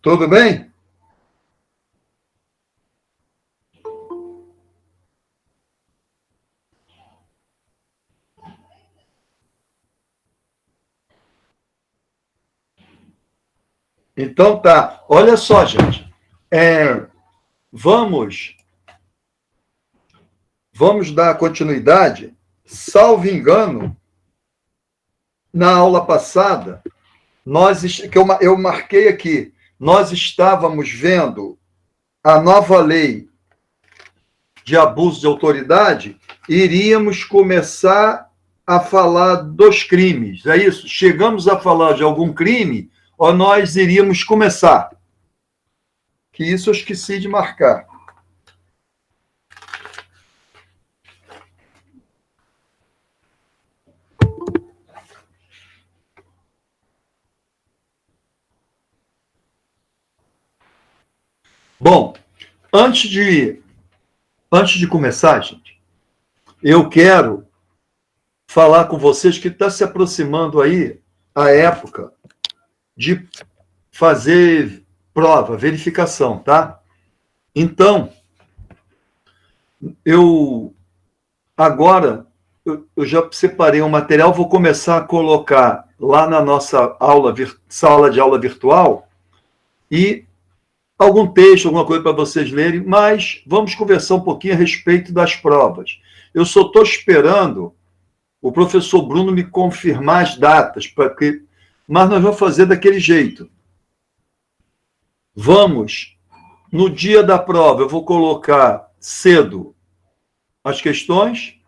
Tudo bem? Então tá. Olha só, gente. Vamos, vamos dar continuidade. Salvo engano, na aula passada, eu marquei aqui, nós estávamos vendo a nova lei de abuso de autoridade, iríamos começar a falar dos crimes. É isso? Chegamos a falar de algum crime, ou nós iríamos começar? Que isso eu esqueci de marcar. Bom, antes de começar, gente, eu quero falar com vocês que está se aproximando aí a época de fazer prova, verificação, tá? Então, agora eu já separei um material, vou começar a colocar lá na nossa sala de aula virtual e algum texto, alguma coisa para vocês lerem, mas vamos conversar um pouquinho a respeito das provas. Eu só estou esperando o professor Bruno me confirmar as datas, mas nós vamos fazer daquele jeito. No dia da prova, eu vou colocar cedo as questões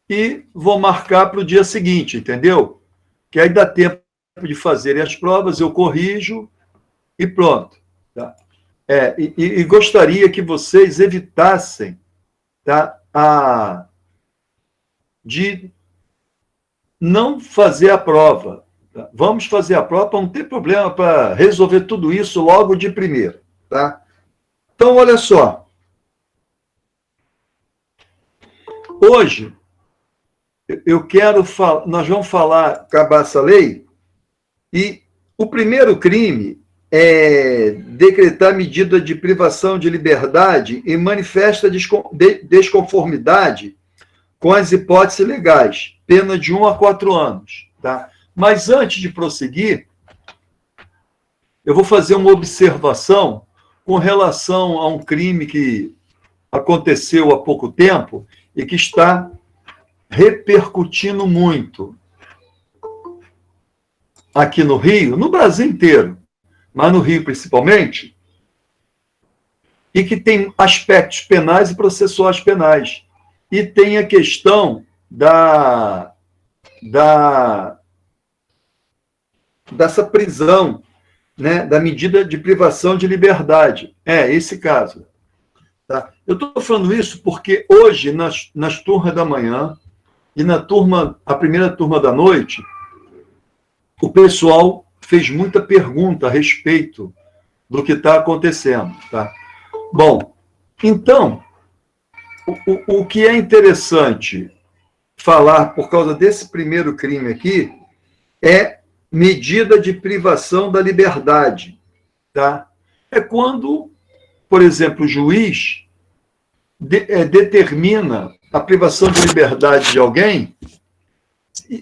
e vou marcar para o dia seguinte, entendeu? Que aí dá tempo de fazerem as provas, eu corrijo e pronto. Tá? E gostaria que vocês evitassem, tá, de não fazer a prova. Tá? Vamos fazer a prova, não tem problema para resolver tudo isso logo de primeira. Tá? Então, olha só. Hoje, nós vamos acabar essa lei, e o primeiro crime é decretar medida de privação de liberdade e manifesta desconformidade com as hipóteses legais, pena de 1 a 4 anos. Tá? Mas antes de prosseguir, eu vou fazer uma observação com relação a um crime que aconteceu há pouco tempo e que está repercutindo muito aqui no Rio, no Brasil inteiro, mas no Rio principalmente, e que tem aspectos penais e processuais penais. E tem a questão dessa prisão, né, da medida de privação de liberdade. Esse caso. Tá? Eu estou falando isso porque hoje, nas turmas da manhã e a primeira turma da noite, o pessoal fez muita pergunta a respeito do que está acontecendo. Tá? Bom, então, o que é interessante falar por causa desse primeiro crime aqui é medida de privação da liberdade. Tá? É quando, por exemplo, o juiz determina a privação de liberdade de alguém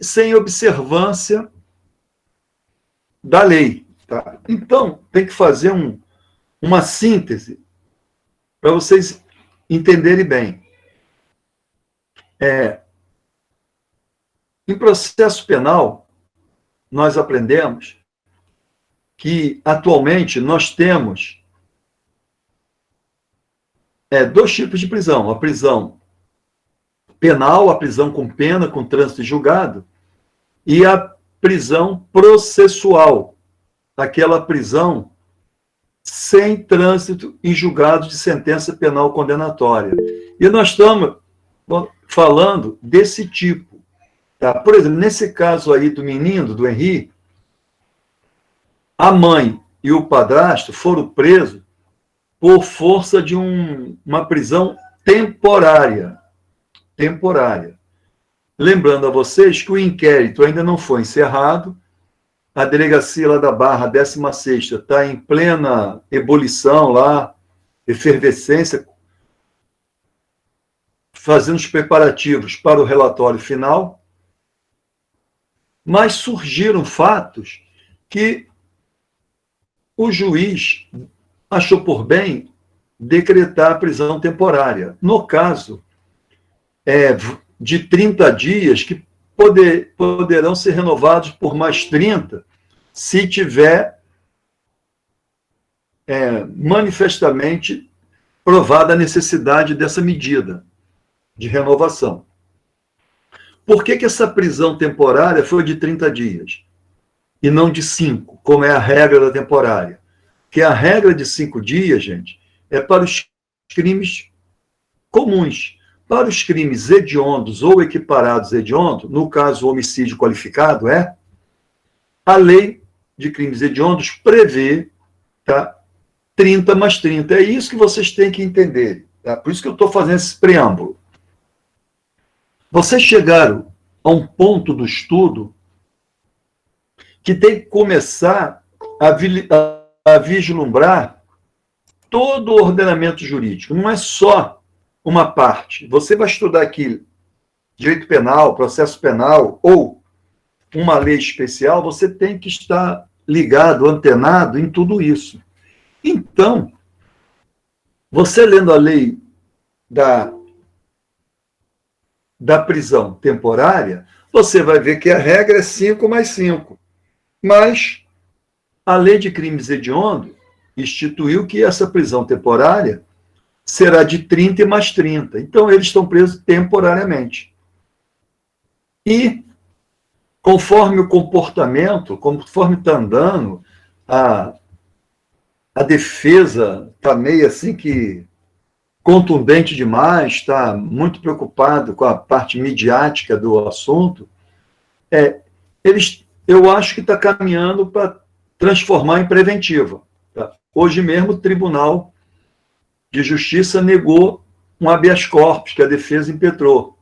sem observância da lei. Tá? Então, tem que fazer uma síntese para vocês entenderem bem. Em processo penal, nós aprendemos que, atualmente, nós temos dois tipos de prisão. A prisão penal, a prisão com pena, com trânsito e julgado, e a prisão processual, aquela prisão sem trânsito em julgado de sentença penal condenatória. E nós estamos falando desse tipo. Tá? Por exemplo, nesse caso aí do menino, do Henri, a mãe e o padrasto foram presos por força de uma prisão temporária. Lembrando a vocês que o inquérito ainda não foi encerrado a delegacia lá da Barra, 16ª, está em plena ebulição lá, efervescência, fazendo os preparativos para o relatório final, mas surgiram fatos que o juiz achou por bem decretar a prisão temporária. No caso, de 30 dias, que poderão ser renovados por mais 30, se tiver manifestamente provada a necessidade dessa medida de renovação. Por que essa prisão temporária foi de 30 dias e não de 5, como é a regra da temporária? Porque a regra de 5 dias, gente, é para os crimes comuns. Para os crimes hediondos ou equiparados hediondos, no caso o homicídio qualificado, a lei de crimes hediondos prevê, tá, 30 mais 30. É isso que vocês têm que entender. Tá? Por isso que eu estou fazendo esse preâmbulo. Vocês chegaram a um ponto do estudo que tem que começar a vislumbrar todo o ordenamento jurídico. Não é só uma parte. Você vai estudar aqui direito penal, processo penal ou uma lei especial, você tem que estar ligado, antenado em tudo isso. Então, você lendo a lei da prisão temporária, você vai ver que a regra é 5 mais 5. Mas a lei de crimes hediondos instituiu que essa prisão temporária será de 30 e mais 30. Então, eles estão presos temporariamente. E, conforme o comportamento, conforme está andando, a defesa está meio assim que contundente demais, está muito preocupado com a parte midiática do assunto, eu acho que está caminhando para transformar em preventiva. Tá? Hoje mesmo, o Tribunal de Justiça negou um habeas corpus que a defesa impetrou,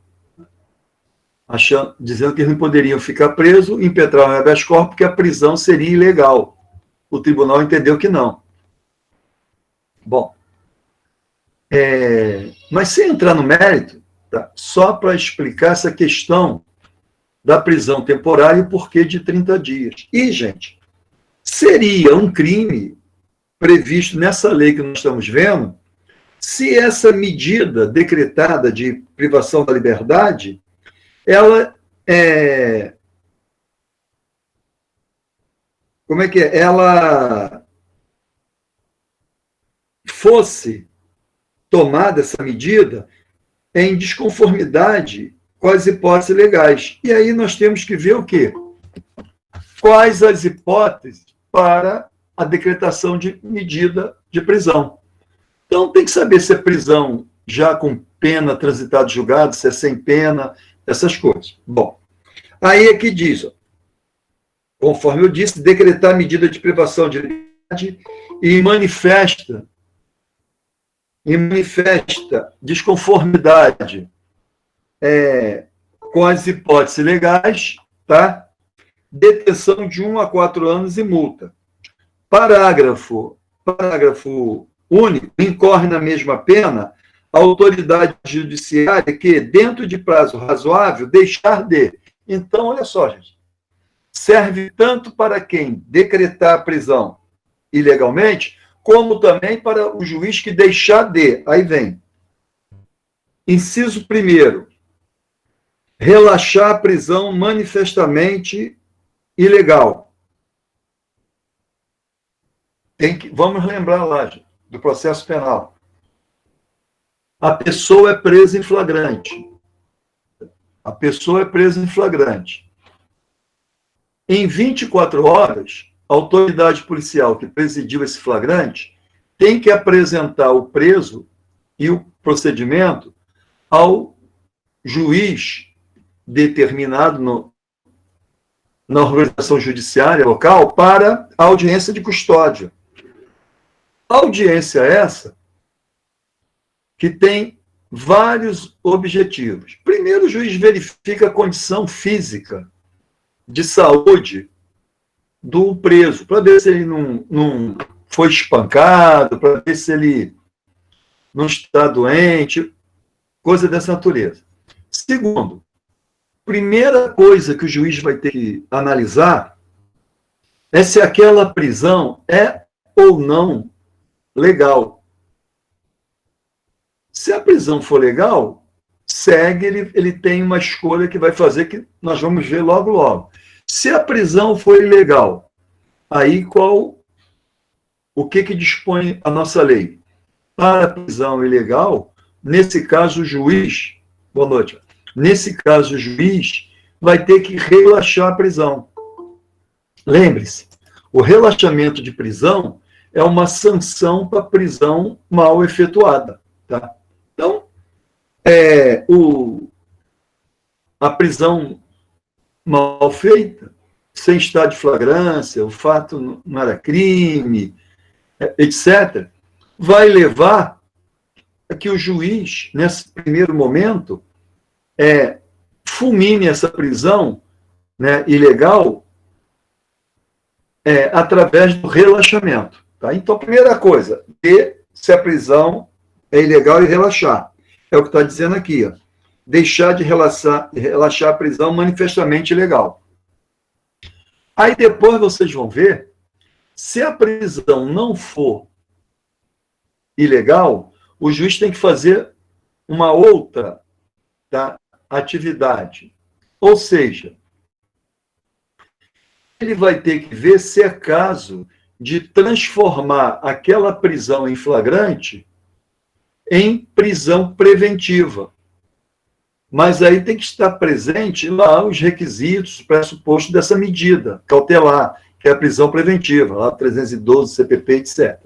dizendo que eles não poderiam ficar presos, impetrar um habeas corpus, porque a prisão seria ilegal. O tribunal entendeu que não. Bom, mas sem entrar no mérito, tá? Só para explicar essa questão da prisão temporária e o porquê de 30 dias. E, gente, seria um crime previsto nessa lei que nós estamos vendo, se essa medida decretada de privação da liberdade, ela ela fosse tomada essa medida em desconformidade com as hipóteses legais. E aí nós temos que ver o quê? Quais as hipóteses para a decretação de medida de prisão. Então, tem que saber se é prisão já com pena transitada de julgado, se é sem pena, essas coisas. Bom, aí é que diz, conforme eu disse, decretar medida de privação de liberdade e manifesta desconformidade com as hipóteses legais, tá? Detenção de 1 a 4 anos e multa. Parágrafo único, incorre na mesma pena a autoridade judiciária que, dentro de prazo razoável, deixar de. Então, olha só, gente, serve tanto para quem decretar a prisão ilegalmente, como também para o juiz que deixar de. Aí vem. Inciso 1º. Relaxar a prisão manifestamente ilegal. Vamos lembrar lá, gente, do processo penal. A pessoa é presa em flagrante. Em 24 horas, a autoridade policial que presidiu esse flagrante tem que apresentar o preso e o procedimento ao juiz determinado na organização judiciária local para a audiência de custódia. Audiência essa que tem vários objetivos. Primeiro, o juiz verifica a condição física de saúde do preso, para ver se ele não foi espancado, para ver se ele não está doente, coisa dessa natureza. Segundo, primeira coisa que o juiz vai ter que analisar é se aquela prisão é ou não legal. Se a prisão for legal, segue, ele tem uma escolha que vai fazer, que nós vamos ver logo, logo. Se a prisão for ilegal, aí o que dispõe a nossa lei? Para a prisão ilegal, nesse caso o juiz, boa noite, nesse caso o juiz vai ter que relaxar a prisão. Lembre-se, o relaxamento de prisão é uma sanção para prisão mal efetuada. Tá? Então, a prisão mal feita, sem estado de flagrância, o fato não era crime, etc., vai levar a que o juiz, nesse primeiro momento, fulmine essa prisão, né, ilegal através do relaxamento. Tá? Então, primeira coisa, ver se a prisão é ilegal e relaxar. É o que está dizendo aqui. Ó. Deixar de relaxar a prisão manifestamente ilegal. Aí depois vocês vão ver, se a prisão não for ilegal, o juiz tem que fazer uma outra, tá, atividade. Ou seja, ele vai ter que ver se é caso de transformar aquela prisão em flagrante em prisão preventiva. Mas aí tem que estar presente lá os requisitos, pressupostos dessa medida cautelar, que é a prisão preventiva, lá 312 CPP, etc.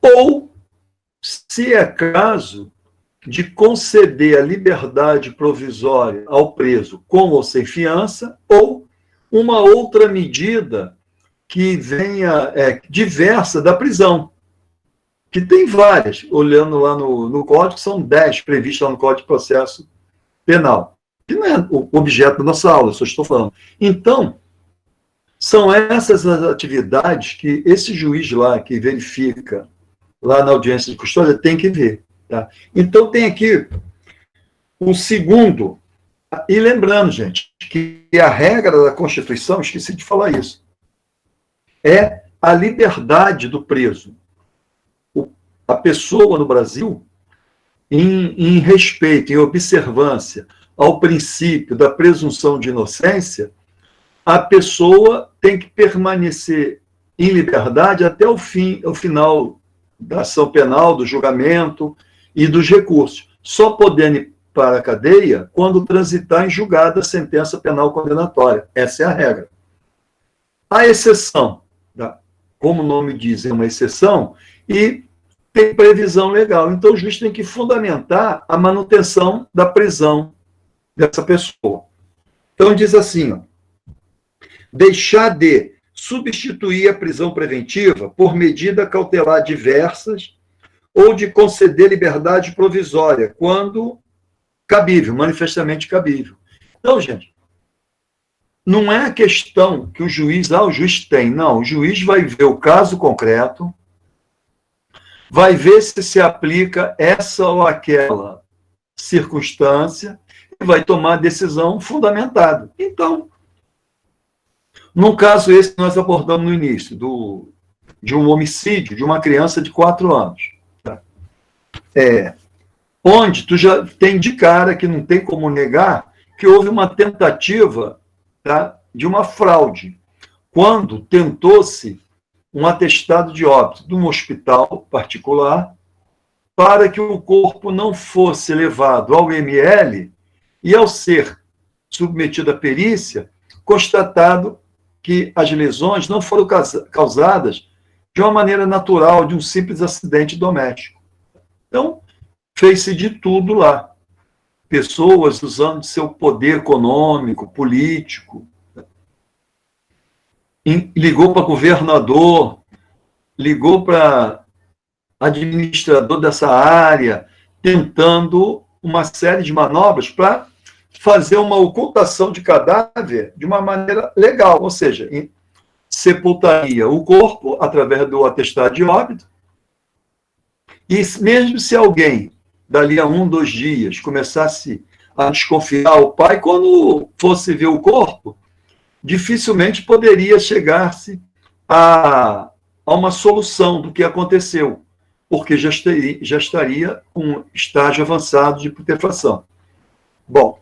Ou, se é caso de conceder a liberdade provisória ao preso com ou sem fiança, ou uma outra medida que venha diversa da prisão, que tem várias, olhando lá no Código, são 10 previstas lá no Código de Processo Penal, que não é o objeto da nossa aula, só estou falando. Então, são essas as atividades que esse juiz lá, que verifica lá na audiência de custódia, tem que ver. Tá? Então, tem aqui o segundo, e lembrando, gente, que a regra da Constituição, esqueci de falar isso, é a liberdade do preso. A pessoa no Brasil, em respeito, em observância ao princípio da presunção de inocência, a pessoa tem que permanecer em liberdade até o final da ação penal, do julgamento e dos recursos, só podendo ir para a cadeia quando transitar em julgada a sentença penal condenatória. Essa é a regra. A exceção, como o nome diz, é uma exceção, e tem previsão legal. Então, o juiz tem que fundamentar a manutenção da prisão dessa pessoa. Então, diz assim, ó, deixar de substituir a prisão preventiva por medida cautelar diversas ou de conceder liberdade provisória, quando cabível, manifestamente cabível. Então, gente, não é a questão que o juiz tem. Não, o juiz vai ver o caso concreto, vai ver se aplica essa ou aquela circunstância e vai tomar a decisão fundamentada. Então, num caso esse que nós abordamos no início, de um homicídio de uma criança de 4 anos, tá? Onde tu já tem de cara, que não tem como negar, que houve uma tentativa, tá, de uma fraude, quando tentou-se um atestado de óbito de um hospital particular para que o corpo não fosse levado ao IML e, ao ser submetido à perícia, constatado que as lesões não foram causadas de uma maneira natural, de um simples acidente doméstico. Então, fez-se de tudo lá. Pessoas usando seu poder econômico, político, ligou para governador, ligou para administrador dessa área, tentando uma série de manobras para fazer uma ocultação de cadáver de uma maneira legal, ou seja, sepultaria o corpo através do atestado de óbito, e mesmo se alguém, dali a 1, 2 dias, começasse a desconfiar o pai, quando fosse ver o corpo, dificilmente poderia chegar-se a uma solução do que aconteceu, porque já estaria um estágio avançado de putrefação. Bom,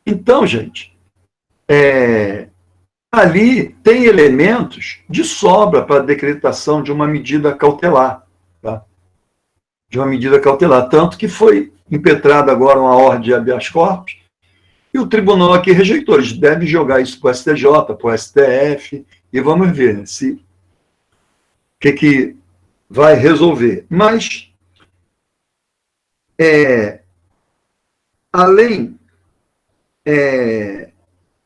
então, gente, ali tem elementos de sobra para a decretação de uma medida cautelar, tá? De uma medida cautelar, tanto que foi impetrada agora uma ordem de habeas corpus, e o tribunal aqui rejeitou. Eles devem jogar isso para o STJ, para o STF, e vamos ver, né, o que vai resolver. Mas, além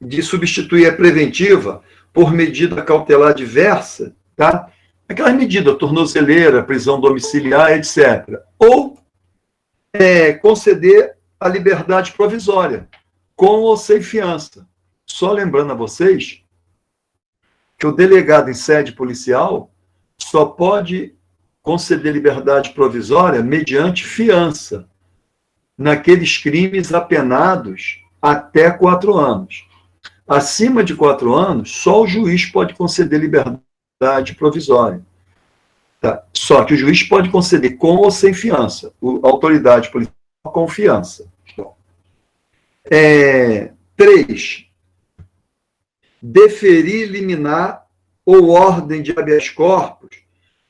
de substituir a preventiva por medida cautelar diversa, tá? Aquelas medidas, tornozeleira, prisão domiciliar, etc. Ou conceder a liberdade provisória, com ou sem fiança. Só lembrando a vocês que o delegado em sede policial só pode conceder liberdade provisória mediante fiança, naqueles crimes apenados até 4 anos. Acima de 4 anos, só o juiz pode conceder liberdade provisória. Tá? Só que o juiz pode conceder com ou sem fiança. A autoridade policial com fiança. 3. Deferir liminar ou ordem de habeas corpus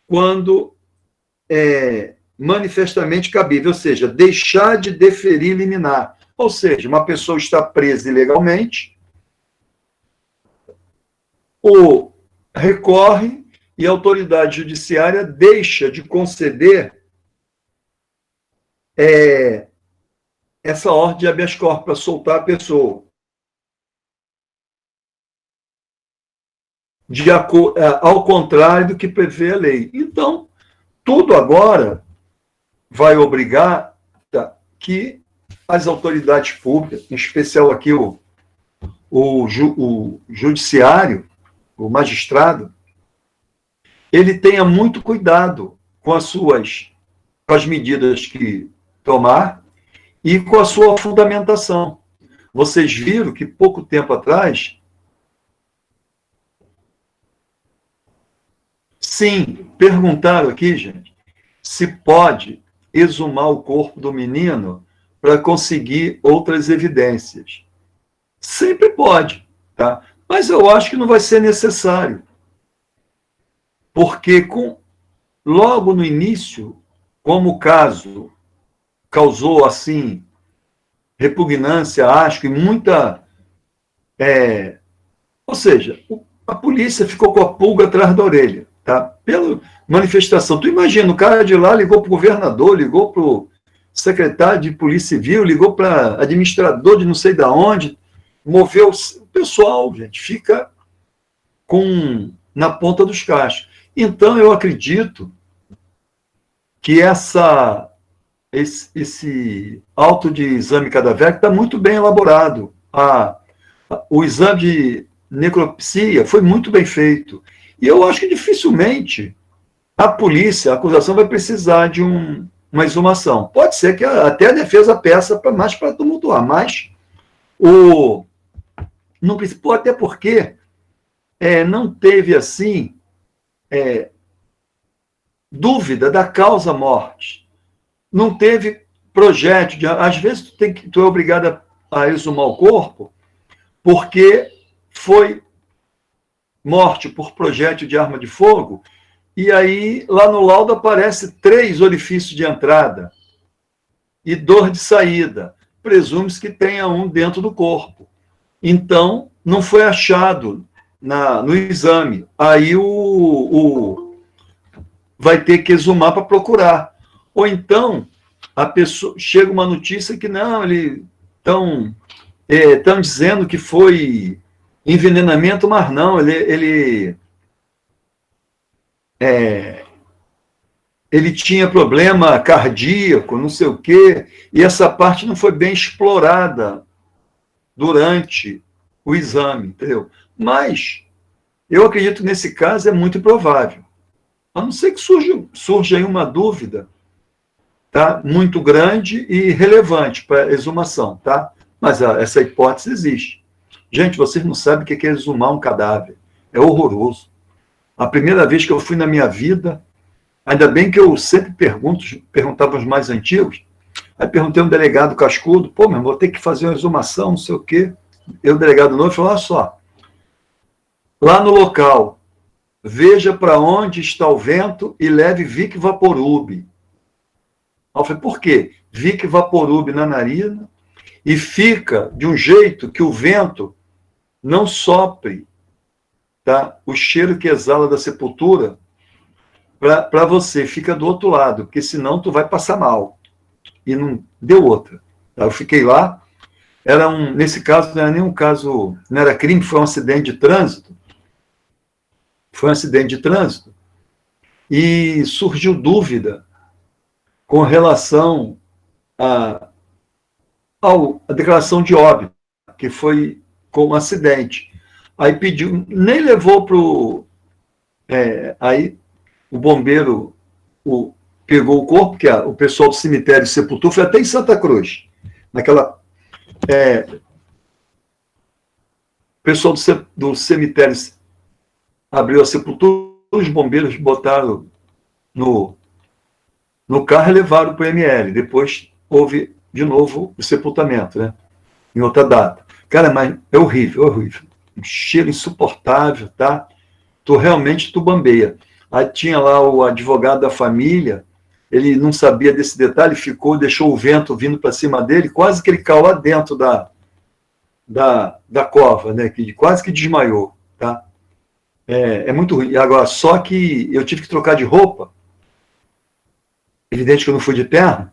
quando manifestamente cabível, ou seja, deixar de deferir liminar. Ou seja, uma pessoa está presa ilegalmente, ou recorre e a autoridade judiciária deixa de conceder essa ordem de habeas corpus para soltar a pessoa. Ao contrário do que prevê a lei. Então, tudo agora vai obrigar que as autoridades públicas, em especial aqui o judiciário, o magistrado, ele tenha muito cuidado com as medidas que tomar e com a sua fundamentação. Vocês viram que pouco tempo atrás, sim, perguntaram aqui, gente, se pode exumar o corpo do menino para conseguir outras evidências. Sempre pode, tá? Mas eu acho que não vai ser necessário. Porque logo no início, como o caso causou, assim, repugnância, acho, e muita... ou seja, a polícia ficou com a pulga atrás da orelha, tá? Pela manifestação. Tu imagina, o cara de lá ligou para o governador, ligou para o secretário de Polícia Civil, ligou para administrador de não sei de onde, moveu o pessoal, gente, fica na ponta dos cachos. Então, eu acredito que esse auto de exame cadavérico está muito bem elaborado. O exame de necropsia foi muito bem feito. E eu acho que dificilmente a polícia, a acusação vai precisar de uma exumação. Pode ser que até a defesa peça mais para tumultuar, mas não precisa, até porque não teve, assim, dúvida da causa-morte. Não teve projétil. Às vezes, tu é obrigado a exumar o corpo porque foi morte por projétil de arma de fogo, e aí, lá no laudo, aparece 3 orifícios de entrada e 2 de saída. Presume-se que tenha um dentro do corpo. Então, não foi achado no exame. Aí vai ter que exumar para procurar. Ou então, a pessoa chega uma notícia que não, eles estão dizendo que foi envenenamento, mas não, ele ele tinha problema cardíaco, não sei o quê, e essa parte não foi bem explorada durante o exame, entendeu? Mas eu acredito que nesse caso é muito provável. A não ser que surja aí uma dúvida, tá? Muito grande e relevante para a exumação, tá? Mas essa hipótese existe. Gente, vocês não sabem o que é exumar um cadáver. É horroroso. A primeira vez que eu fui na minha vida, ainda bem que eu sempre perguntava aos mais antigos, aí perguntei a um delegado cascudo, pô, meu, vou ter que fazer uma exumação, não sei o quê. E o delegado novo falou, olha só, lá no local, veja para onde está o vento e leve Vic Vaporub. Aí eu falei, por quê? Vic Vaporub na narina e fica de um jeito que o vento não sopre, tá? O cheiro que exala da sepultura para você, fica do outro lado, porque senão tu vai passar mal. E não deu outra. Eu fiquei lá, nesse caso não era nenhum caso, não era crime, foi um acidente de trânsito. Foi um acidente de trânsito e surgiu dúvida com relação à declaração de óbito, que foi com um acidente. Aí pediu, nem levou para o... aí o bombeiro pegou o corpo, que o pessoal do cemitério sepultou, foi até em Santa Cruz. O pessoal do cemitério abriu a sepultura, os bombeiros botaram no carro e levaram para o ML. Depois houve, de novo, o sepultamento, né? Em outra data. Cara, mas é horrível, é horrível. Um cheiro insuportável, tá? Tu bambeia. Aí tinha lá o advogado da família, ele não sabia desse detalhe, deixou o vento vindo para cima dele, quase que ele caiu lá dentro da cova, né? Quase que desmaiou, tá? É muito ruim. Agora, só que eu tive que trocar de roupa, evidente que eu não fui de terno,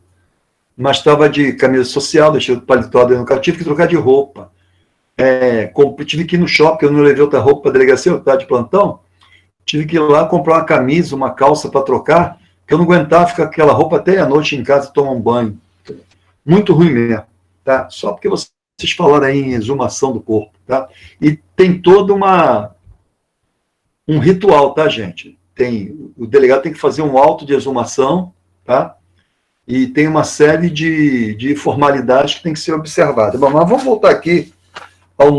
mas estava de camisa social, deixei o paletó dentro do carro, tive que trocar de roupa. Tive que ir no shopping, eu não levei outra roupa para a delegacia, eu estava de plantão, tive que ir lá comprar uma camisa, uma calça para trocar, porque eu não aguentava ficar com aquela roupa até a noite em casa tomar um banho. Muito ruim mesmo, tá? Só porque vocês falaram aí em exumação do corpo, tá? E tem todo um ritual, tá, gente? O delegado tem que fazer um auto de exumação, tá? E tem uma série de formalidades que tem que ser observadas. Bom, mas vamos voltar aqui à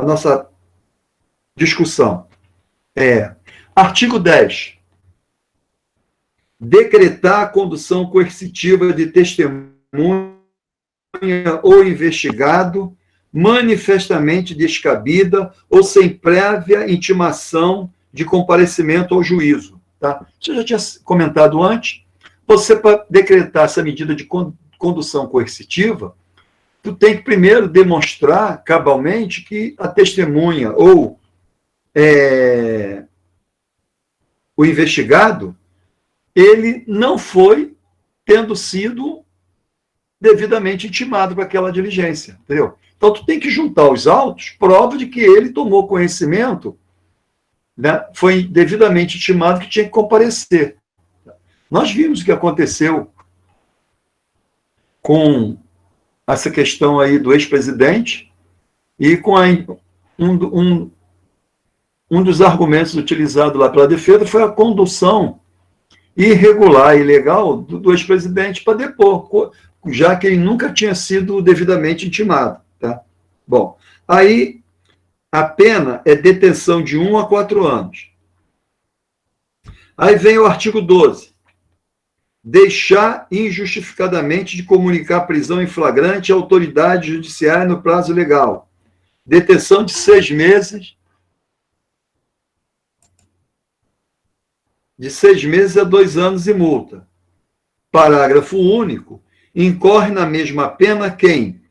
nossa discussão. Artigo 10. Decretar a condução coercitiva de testemunha ou investigado manifestamente descabida ou sem prévia intimação de comparecimento ao juízo. Tá? Isso eu já tinha comentado antes. Você, para decretar essa medida de condução coercitiva, tu tem que primeiro demonstrar cabalmente que a testemunha ou o investigado, ele não foi tendo sido devidamente intimado para aquela diligência, entendeu? Então, tu tem que juntar os autos, prova de que ele tomou conhecimento, né, foi devidamente intimado que tinha que comparecer. Nós vimos o que aconteceu com essa questão aí do ex-presidente e com um dos argumentos utilizados lá pela defesa foi a condução irregular, ilegal do ex-presidente para depor, já que ele nunca tinha sido devidamente intimado. Tá? Bom, aí a pena é detenção de 1 a 4 anos. Aí vem o artigo 12. Deixar injustificadamente de comunicar prisão em flagrante à autoridade judiciária no prazo legal. Detenção de 6 meses. De 6 meses a 2 anos e multa. Parágrafo único. Incorre na mesma pena quem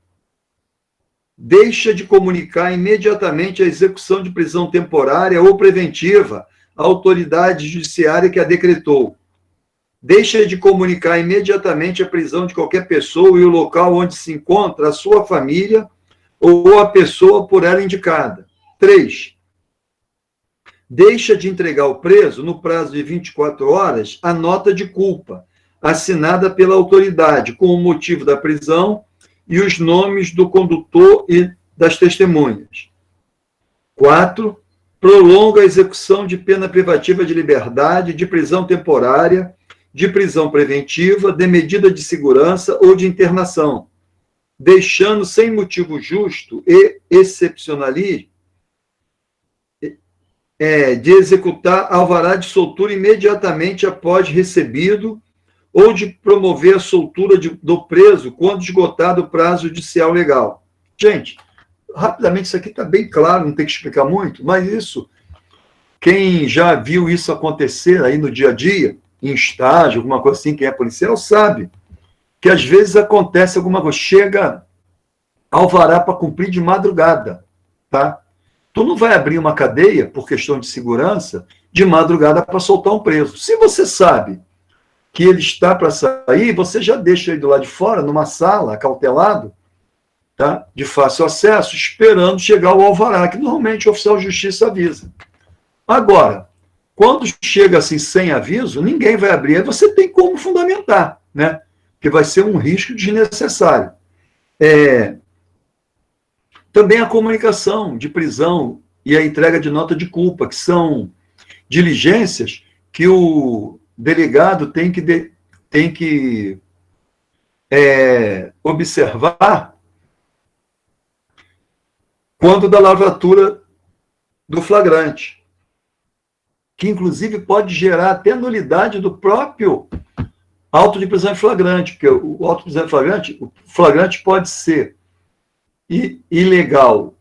deixa de comunicar imediatamente a execução de prisão temporária ou preventiva à autoridade judiciária que a decretou. Deixa de comunicar imediatamente a prisão de qualquer pessoa e o local onde se encontra a sua família ou a pessoa por ela indicada. 3. deixa de entregar ao preso, no prazo de 24 horas, a nota de culpa, assinada pela autoridade, com o motivo da prisão e os nomes do condutor e das testemunhas. 4. Prolonga a execução de pena privativa de liberdade, de prisão temporária, de prisão preventiva, de medida de segurança ou de internação, deixando sem motivo justo e excepcionalista de executar alvará de soltura imediatamente após recebido ou de promover a soltura do preso quando esgotado o prazo judicial legal. Gente, rapidamente, isso aqui está bem claro, não tem que explicar muito, mas isso, quem já viu isso acontecer aí no dia a dia, em estágio, alguma coisa assim, quem é policial, sabe que às vezes acontece alguma coisa, chega alvará para cumprir de madrugada, tá? Tu não vai abrir uma cadeia, por questão de segurança, de madrugada para soltar um preso. Se você sabe que ele está para sair, você já deixa ele do lado de fora, numa sala, acautelado, tá? De fácil acesso, esperando chegar o alvará, que normalmente o oficial de justiça avisa. Agora, quando chega assim sem aviso, ninguém vai abrir, aí você tem como fundamentar, né? Que vai ser um risco desnecessário. Também a comunicação de prisão e a entrega de nota de culpa, que são diligências que o delegado tem que observar quando da lavratura do flagrante, que inclusive pode gerar até nulidade do próprio auto de prisão em flagrante, porque o auto de prisão em flagrante, o flagrante pode ser ilegal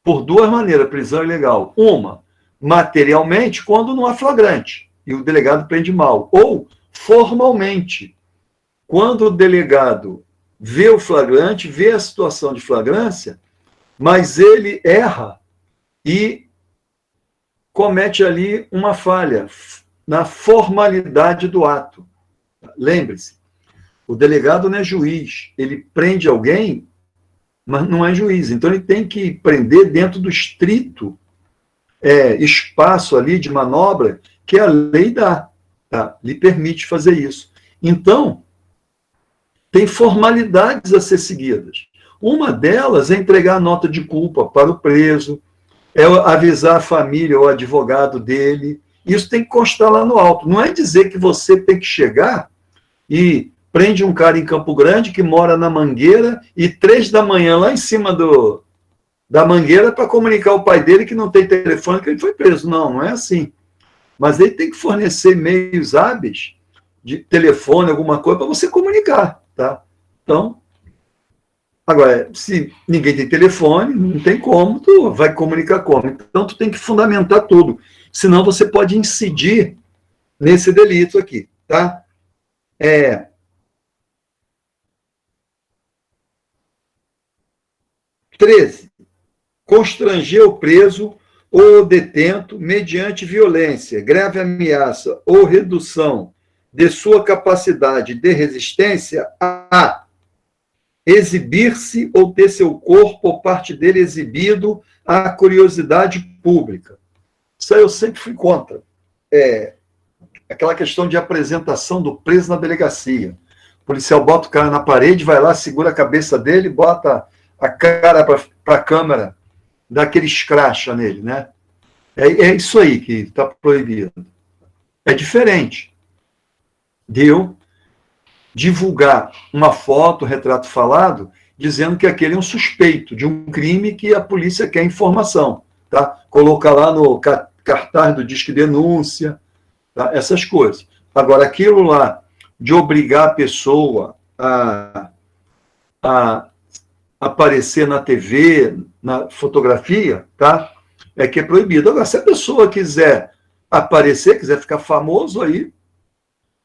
por duas maneiras, prisão ilegal. Uma, materialmente, quando não há flagrante, e o delegado prende mal. Ou, formalmente, quando o delegado vê o flagrante, vê a situação de flagrância, mas ele erra e comete ali uma falha na formalidade do ato. Lembre-se, o delegado não é juiz, ele prende alguém, mas não é juiz, então ele tem que prender dentro do estrito espaço ali de manobra que a lei dá, tá? Lhe permite fazer isso. Então, tem formalidades a ser seguidas. Uma delas é entregar a nota de culpa para o preso, é avisar a família ou o advogado dele. Isso tem que constar lá no auto. Não é dizer que você tem que chegar e prende um cara em Campo Grande que mora na Mangueira e 3 da manhã lá em cima da Mangueira para comunicar ao pai dele que não tem telefone, que ele foi preso. Não, não é assim. Mas ele tem que fornecer meios hábeis de telefone, alguma coisa, para você comunicar, tá? Então, agora, se ninguém tem telefone, não tem como, tu vai comunicar como. Então, tu tem que fundamentar tudo. Senão, você pode incidir nesse delito aqui, tá? 13. Constranger o preso ou detento mediante violência, grave ameaça ou redução de sua capacidade de resistência a exibir-se ou ter seu corpo ou parte dele exibido à curiosidade pública. Isso aí eu sempre fui contra. Aquela questão de apresentação do preso na delegacia. O policial bota o cara na parede, vai lá, segura a cabeça dele, bota a cara para a câmera, dá aquele escracha nele, né? É isso aí que está proibido. É diferente de eu divulgar uma foto, retrato falado, dizendo que aquele é um suspeito de um crime que a polícia quer informação, tá? Colocar lá no cartaz do Disque Denúncia, tá? Essas coisas. Agora, aquilo lá de obrigar a pessoa a aparecer na TV, na fotografia, tá? É que é proibido. Agora, se a pessoa quiser aparecer, quiser ficar famoso, aí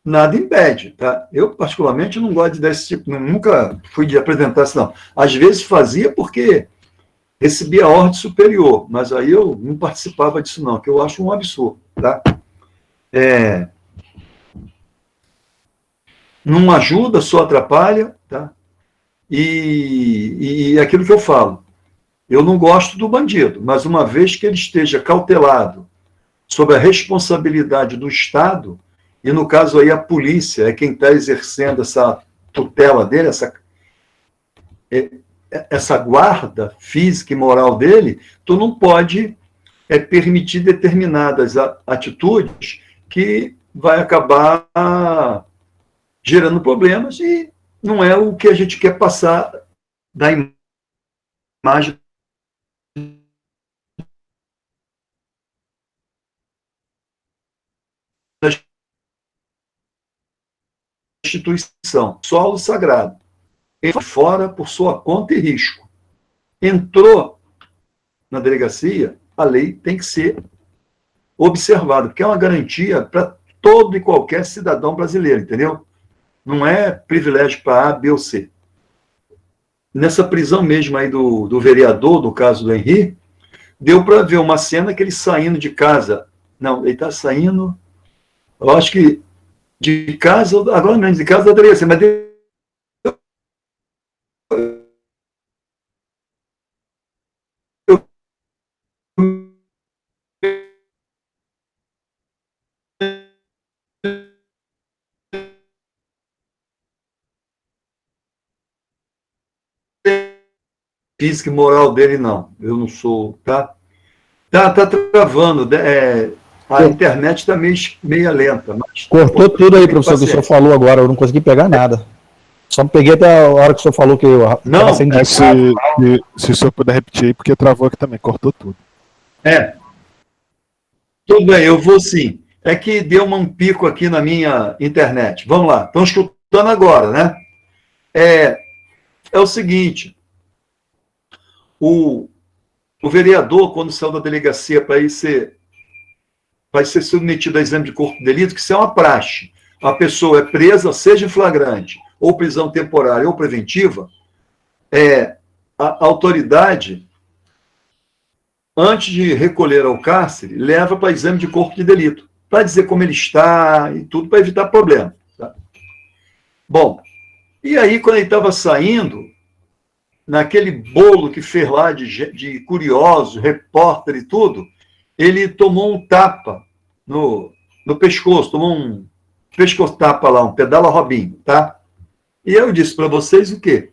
nada impede, tá? Eu, particularmente, não gosto desse tipo, nunca fui de apresentar isso, não. Às vezes fazia porque recebia ordem superior, mas aí eu não participava disso, não, que eu acho um absurdo, tá? Não ajuda, só atrapalha, tá? E aquilo que eu falo, eu não gosto do bandido, mas uma vez que ele esteja cautelado, sob a responsabilidade do Estado, e no caso aí a polícia é quem está exercendo essa tutela dele, essa guarda física e moral dele, tu não pode permitir determinadas atitudes que vai acabar gerando problemas e não é o que a gente quer passar da imagem da instituição, solo sagrado. Ele foi fora por sua conta e risco. Entrou na delegacia, a lei tem que ser observada, porque é uma garantia para todo e qualquer cidadão brasileiro, entendeu? Não é privilégio para A, B ou C. Nessa prisão mesmo aí do vereador, do caso do Henri, deu para ver uma cena que ele saindo de casa. Não, ele está saindo, eu acho que de casa, agora não, de casa da delegacia, mas física e moral dele, não. Eu não sou, tá? Tá travando. A internet está meio lenta. Mas cortou tudo aí, professor, que o senhor falou agora. Eu não consegui pegar nada. Só peguei até a hora que o senhor falou que eu não, se o senhor puder repetir aí, porque travou aqui também, cortou tudo. Tudo bem, eu vou sim. É que deu um pico aqui na minha internet. Vamos lá, estão escutando agora, né? É o seguinte, o vereador, quando saiu da delegacia para ser submetido a exame de corpo de delito, que isso é uma praxe. A pessoa é presa, seja em flagrante, ou prisão temporária ou preventiva, a autoridade, antes de recolher ao cárcere, leva para exame de corpo de delito, para dizer como ele está e tudo, para evitar problema. Tá? Bom, e aí, quando ele estava saindo, naquele bolo que fez lá de curioso, repórter e tudo, ele tomou um tapa no pescoço, tomou um pescoço-tapa lá, um pedala Robinho, tá? E eu disse para vocês o quê?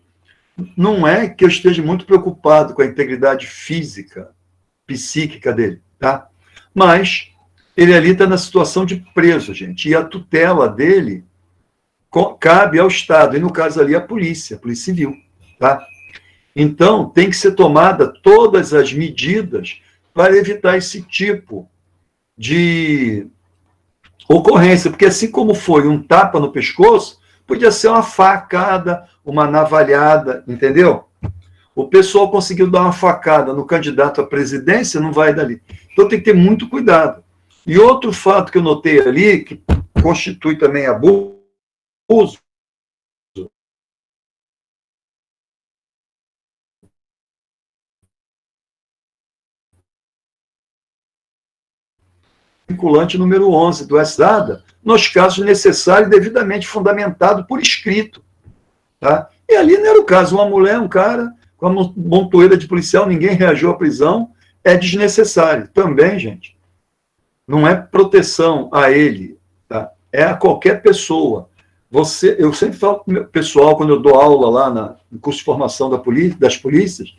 Não é que eu esteja muito preocupado com a integridade física, psíquica dele, tá? Mas ele ali está na situação de preso, gente, e a tutela dele cabe ao Estado, e no caso ali a Polícia Civil, tá? Então, tem que ser tomada todas as medidas para evitar esse tipo de ocorrência, porque assim como foi um tapa no pescoço, podia ser uma facada, uma navalhada, entendeu? O pessoal conseguiu dar uma facada no candidato à presidência, não vai dali. Então tem que ter muito cuidado. E outro fato que eu notei ali, que constitui também abuso, vinculante número 11 do SDADA, nos casos necessários e devidamente fundamentado por escrito. Tá? E ali não era o caso, uma mulher, um cara, com uma montoeira de policial, ninguém reagiu à prisão, é desnecessário. Também, gente, não é proteção a ele, tá? É a qualquer pessoa. Eu sempre falo para o meu pessoal, quando eu dou aula lá no curso de formação das polícias,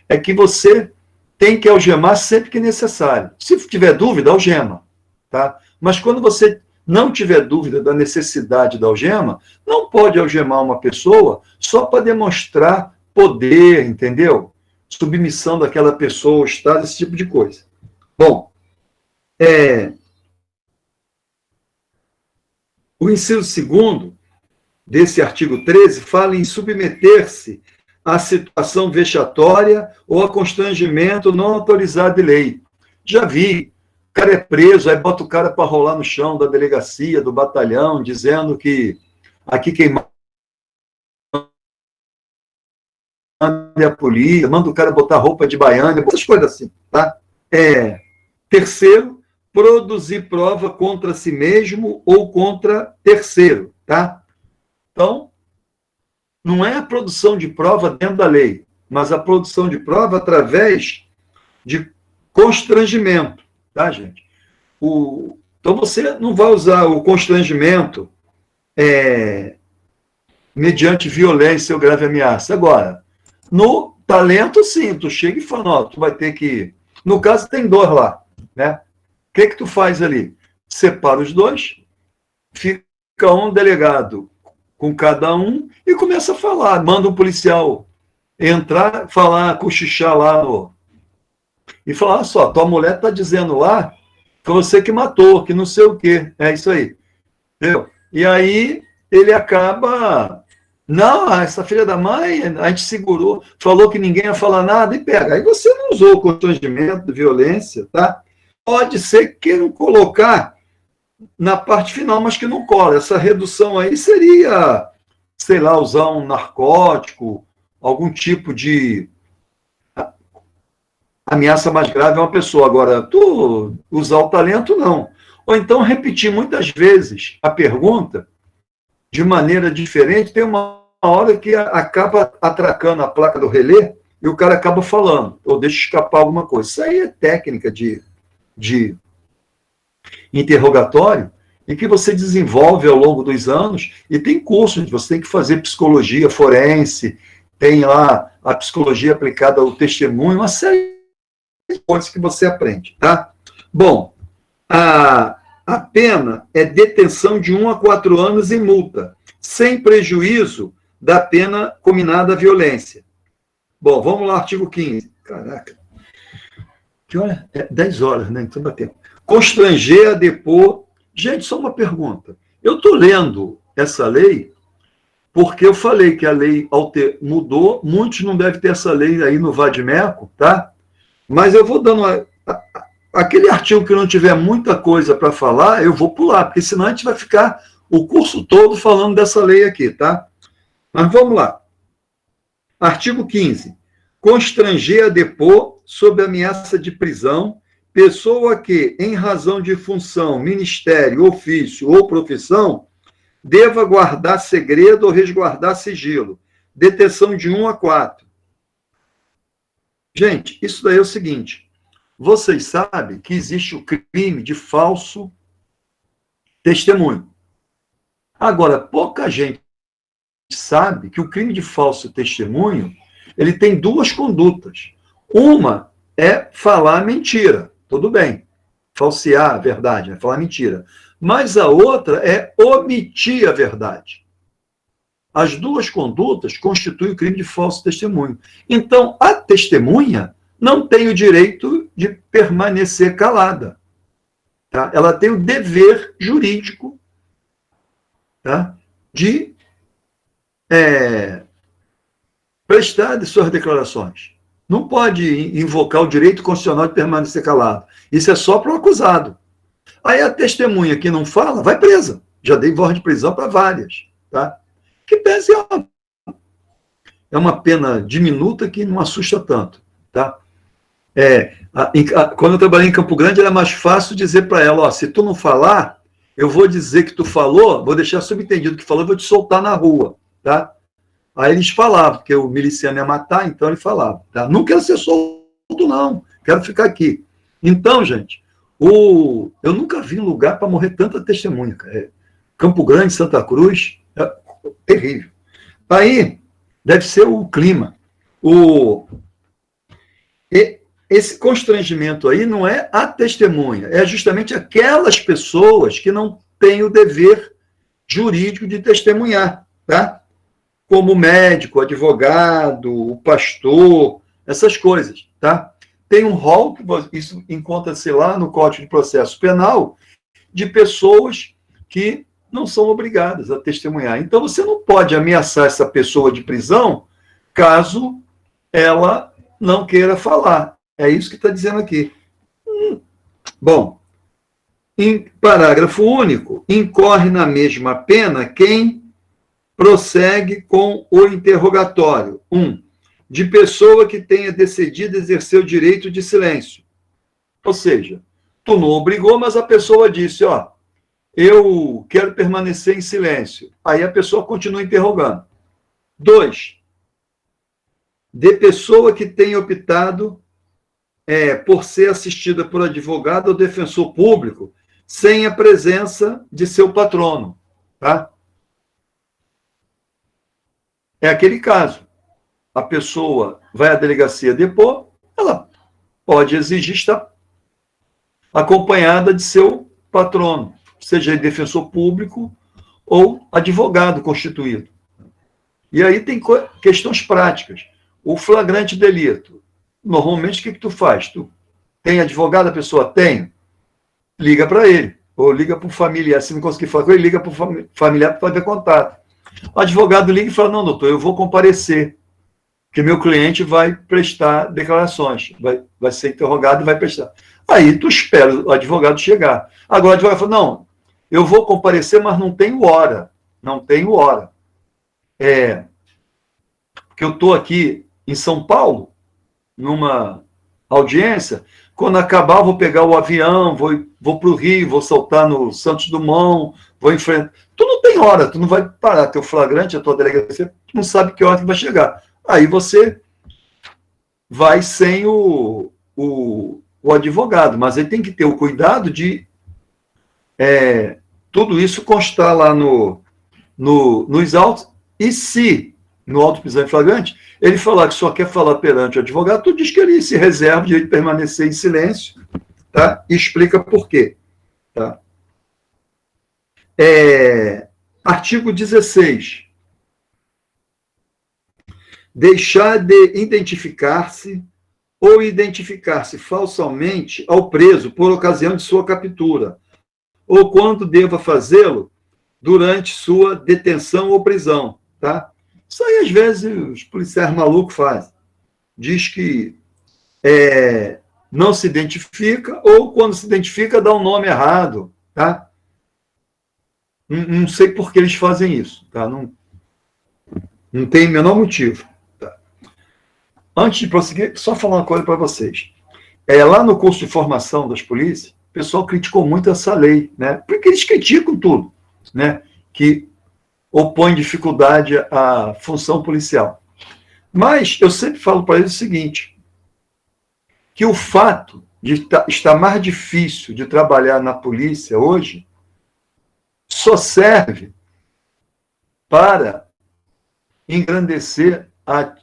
é que você tem que algemar sempre que necessário. Se tiver dúvida, algema. Tá? Mas quando você não tiver dúvida da necessidade da algema, não pode algemar uma pessoa só para demonstrar poder, entendeu? Submissão daquela pessoa ao Estado, esse tipo de coisa. Bom, o inciso 2º desse artigo 13 fala em submeter-se à situação vexatória ou a constrangimento não autorizado de lei. Já vi. O cara é preso, aí bota o cara para rolar no chão da delegacia, do batalhão, dizendo que aqui quem manda é a polícia, manda o cara botar roupa de baiana, essas coisas assim, tá? Terceiro, produzir prova contra si mesmo ou contra terceiro, tá? Então, não é a produção de prova dentro da lei, mas a produção de prova através de constrangimento. Tá, gente? Então, você não vai usar o constrangimento mediante violência ou grave ameaça. Agora, no talento, sim, tu chega e fala, ó, tu vai ter que... No caso, tem dois lá, né? O que tu faz ali? Separa os dois, fica um delegado com cada um e começa a falar. Manda um policial entrar, falar, cochichar lá e falar, olha só, tua mulher está dizendo lá que foi você que matou, que não sei o quê. É isso aí. Entendeu? E aí ele acaba... Não, essa filha da mãe, a gente segurou, falou que ninguém ia falar nada e pega. Aí você não usou o constrangimento, violência, tá? Pode ser que queiram colocar na parte final, mas que não cola. Essa redução aí seria, sei lá, usar um narcótico, algum tipo de ameaça mais grave a uma pessoa. Agora, tu usar o talento, não. Ou então repetir muitas vezes a pergunta de maneira diferente. Tem uma hora que acaba atracando a placa do relé e o cara acaba falando, ou deixa escapar alguma coisa. Isso aí é técnica de interrogatório e que você desenvolve ao longo dos anos, e tem cursos, você tem que fazer psicologia forense, tem lá a psicologia aplicada ao testemunho, uma série de coisas que você aprende, tá? Bom, a pena é detenção de 1 a 4 anos e multa, sem prejuízo da pena combinada à violência. Bom, vamos lá, artigo 15. Caraca. Que hora? 10 horas, né? Então dá tempo. Constranger a depor. Gente, só uma pergunta. Eu estou lendo essa lei porque eu falei que a lei mudou, muitos não devem ter essa lei aí no Vadimeco, tá? Mas eu vou dando aquele artigo que não tiver muita coisa para falar, eu vou pular, porque senão a gente vai ficar o curso todo falando dessa lei aqui, tá? Mas vamos lá. Artigo 15. Constranger a depor sob ameaça de prisão pessoa que, em razão de função, ministério, ofício ou profissão, deva guardar segredo ou resguardar sigilo. Detenção de 1 a 4. Gente, isso daí é o seguinte. Vocês sabem que existe o crime de falso testemunho. Agora, pouca gente sabe que o crime de falso testemunho, ele tem duas condutas. Uma é falar mentira, tudo bem. Falsear a verdade, é falar mentira. Mas a outra é omitir a verdade. As duas condutas constituem o crime de falso testemunho. Então, a testemunha não tem o direito de permanecer calada. Tá? Ela tem o dever jurídico, tá? De prestar de suas declarações. Não pode invocar o direito constitucional de permanecer calado. Isso é só para o acusado. Aí a testemunha que não fala, vai presa. Já dei voz de prisão para várias. Tá? Que pese é uma pena diminuta que não assusta tanto. Tá? Quando eu trabalhei em Campo Grande, era mais fácil dizer para ela, ó, se tu não falar, eu vou dizer que tu falou, vou deixar subentendido que falou, vou te soltar na rua. Tá? Aí eles falavam que o miliciano ia matar, então ele falava, tá? Não quero ser solto, não, quero ficar aqui. Então, gente, eu nunca vi um lugar para morrer tanta testemunha. Campo Grande, Santa Cruz, é terrível. Aí, deve ser o clima. Esse constrangimento aí não é a testemunha, é justamente aquelas pessoas que não têm o dever jurídico de testemunhar, tá? Como o médico, o advogado, o pastor, essas coisas, tá? Tem um rol, que isso encontra-se lá no Código de Processo Penal, de pessoas que não são obrigadas a testemunhar. Então, você não pode ameaçar essa pessoa de prisão caso ela não queira falar. É isso que está dizendo aqui. Bom, em parágrafo único, incorre na mesma pena quem prossegue com o interrogatório. 1. De pessoa que tenha decidido exercer o direito de silêncio. Ou seja, tu não obrigou, mas a pessoa disse, ó, eu quero permanecer em silêncio. Aí a pessoa continua interrogando. 2. De pessoa que tenha optado por ser assistida por advogado ou defensor público, sem a presença de seu patrono, tá? É aquele caso. A pessoa vai à delegacia depor, ela pode exigir estar acompanhada de seu patrono, seja defensor público ou advogado constituído. E aí tem questões práticas. O flagrante delito. Normalmente, o que tu faz? Tu tem advogado, a pessoa tem? Liga para ele. Ou liga para o familiar. Se não conseguir falar com ele, liga para o familiar para fazer contato. O advogado liga e fala, não, doutor, eu vou comparecer, porque meu cliente vai prestar declarações, vai ser interrogado e vai prestar. Aí tu espera o advogado chegar. Agora o advogado fala, não, eu vou comparecer, mas não tenho hora. Não tenho hora. Porque eu estou aqui em São Paulo, numa audiência, quando acabar eu vou pegar o avião, vou para o Rio, vou saltar no Santos Dumont, vou enfrentar. Tu não tem hora, tu não vai parar, teu flagrante, a tua delegacia, tu não sabe que hora que vai chegar. Aí você vai sem o advogado, mas ele tem que ter o cuidado de tudo isso constar lá nos autos, e se no auto prisão em flagrante, ele falar que só quer falar perante o advogado, tu diz que ele se reserva o direito de permanecer em silêncio, tá? E explica por quê. Tá? Artigo 16. Deixar de identificar-se ou identificar-se falsamente ao preso por ocasião de sua captura, ou quando deva fazê-lo durante sua detenção ou prisão. Tá? Isso aí, às vezes, os policiais malucos fazem. Diz que não se identifica, ou quando se identifica, dá um nome errado. Tá? Não sei por que eles fazem isso. Tá? Não tem o menor motivo. Tá? Antes de prosseguir, só falar uma coisa para vocês. Lá no curso de formação das polícias, o pessoal criticou muito essa lei, né? Porque eles criticam tudo, né? Que opõe dificuldade à função policial. Mas eu sempre falo para eles o seguinte, que o fato de estar mais difícil de trabalhar na polícia hoje só serve para engrandecer a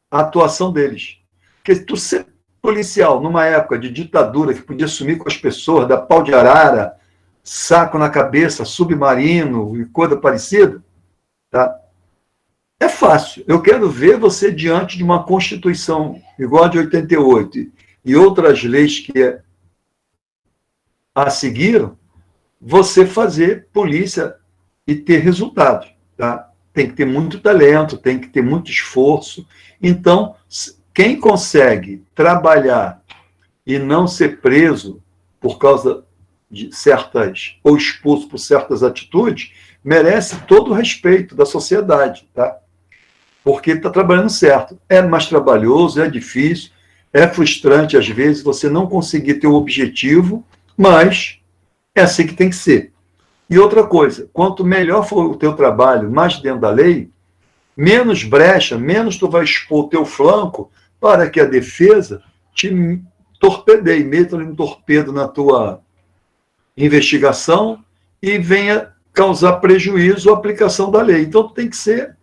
atuação deles. Porque tu ser policial numa época de ditadura que podia sumir com as pessoas, dar pau de arara, saco na cabeça, submarino e coisa parecida, tá? É fácil. Eu quero ver você diante de uma Constituição igual a de 88 e outras leis que a seguiram, você fazer polícia e ter resultados. Tá? Tem que ter muito talento, tem que ter muito esforço. Então, quem consegue trabalhar e não ser preso por causa de certas, ou expulso por certas atitudes, merece todo o respeito da sociedade, tá? Porque está trabalhando certo. É mais trabalhoso, é difícil, é frustrante, às vezes, você não conseguir ter o objetivo, mas é assim que tem que ser. E outra coisa, quanto melhor for o teu trabalho, mais dentro da lei, menos brecha, menos tu vai expor o teu flanco para que a defesa te torpedeie, meta um torpedo na tua investigação e venha causar prejuízo à aplicação da lei. Então, tem que ser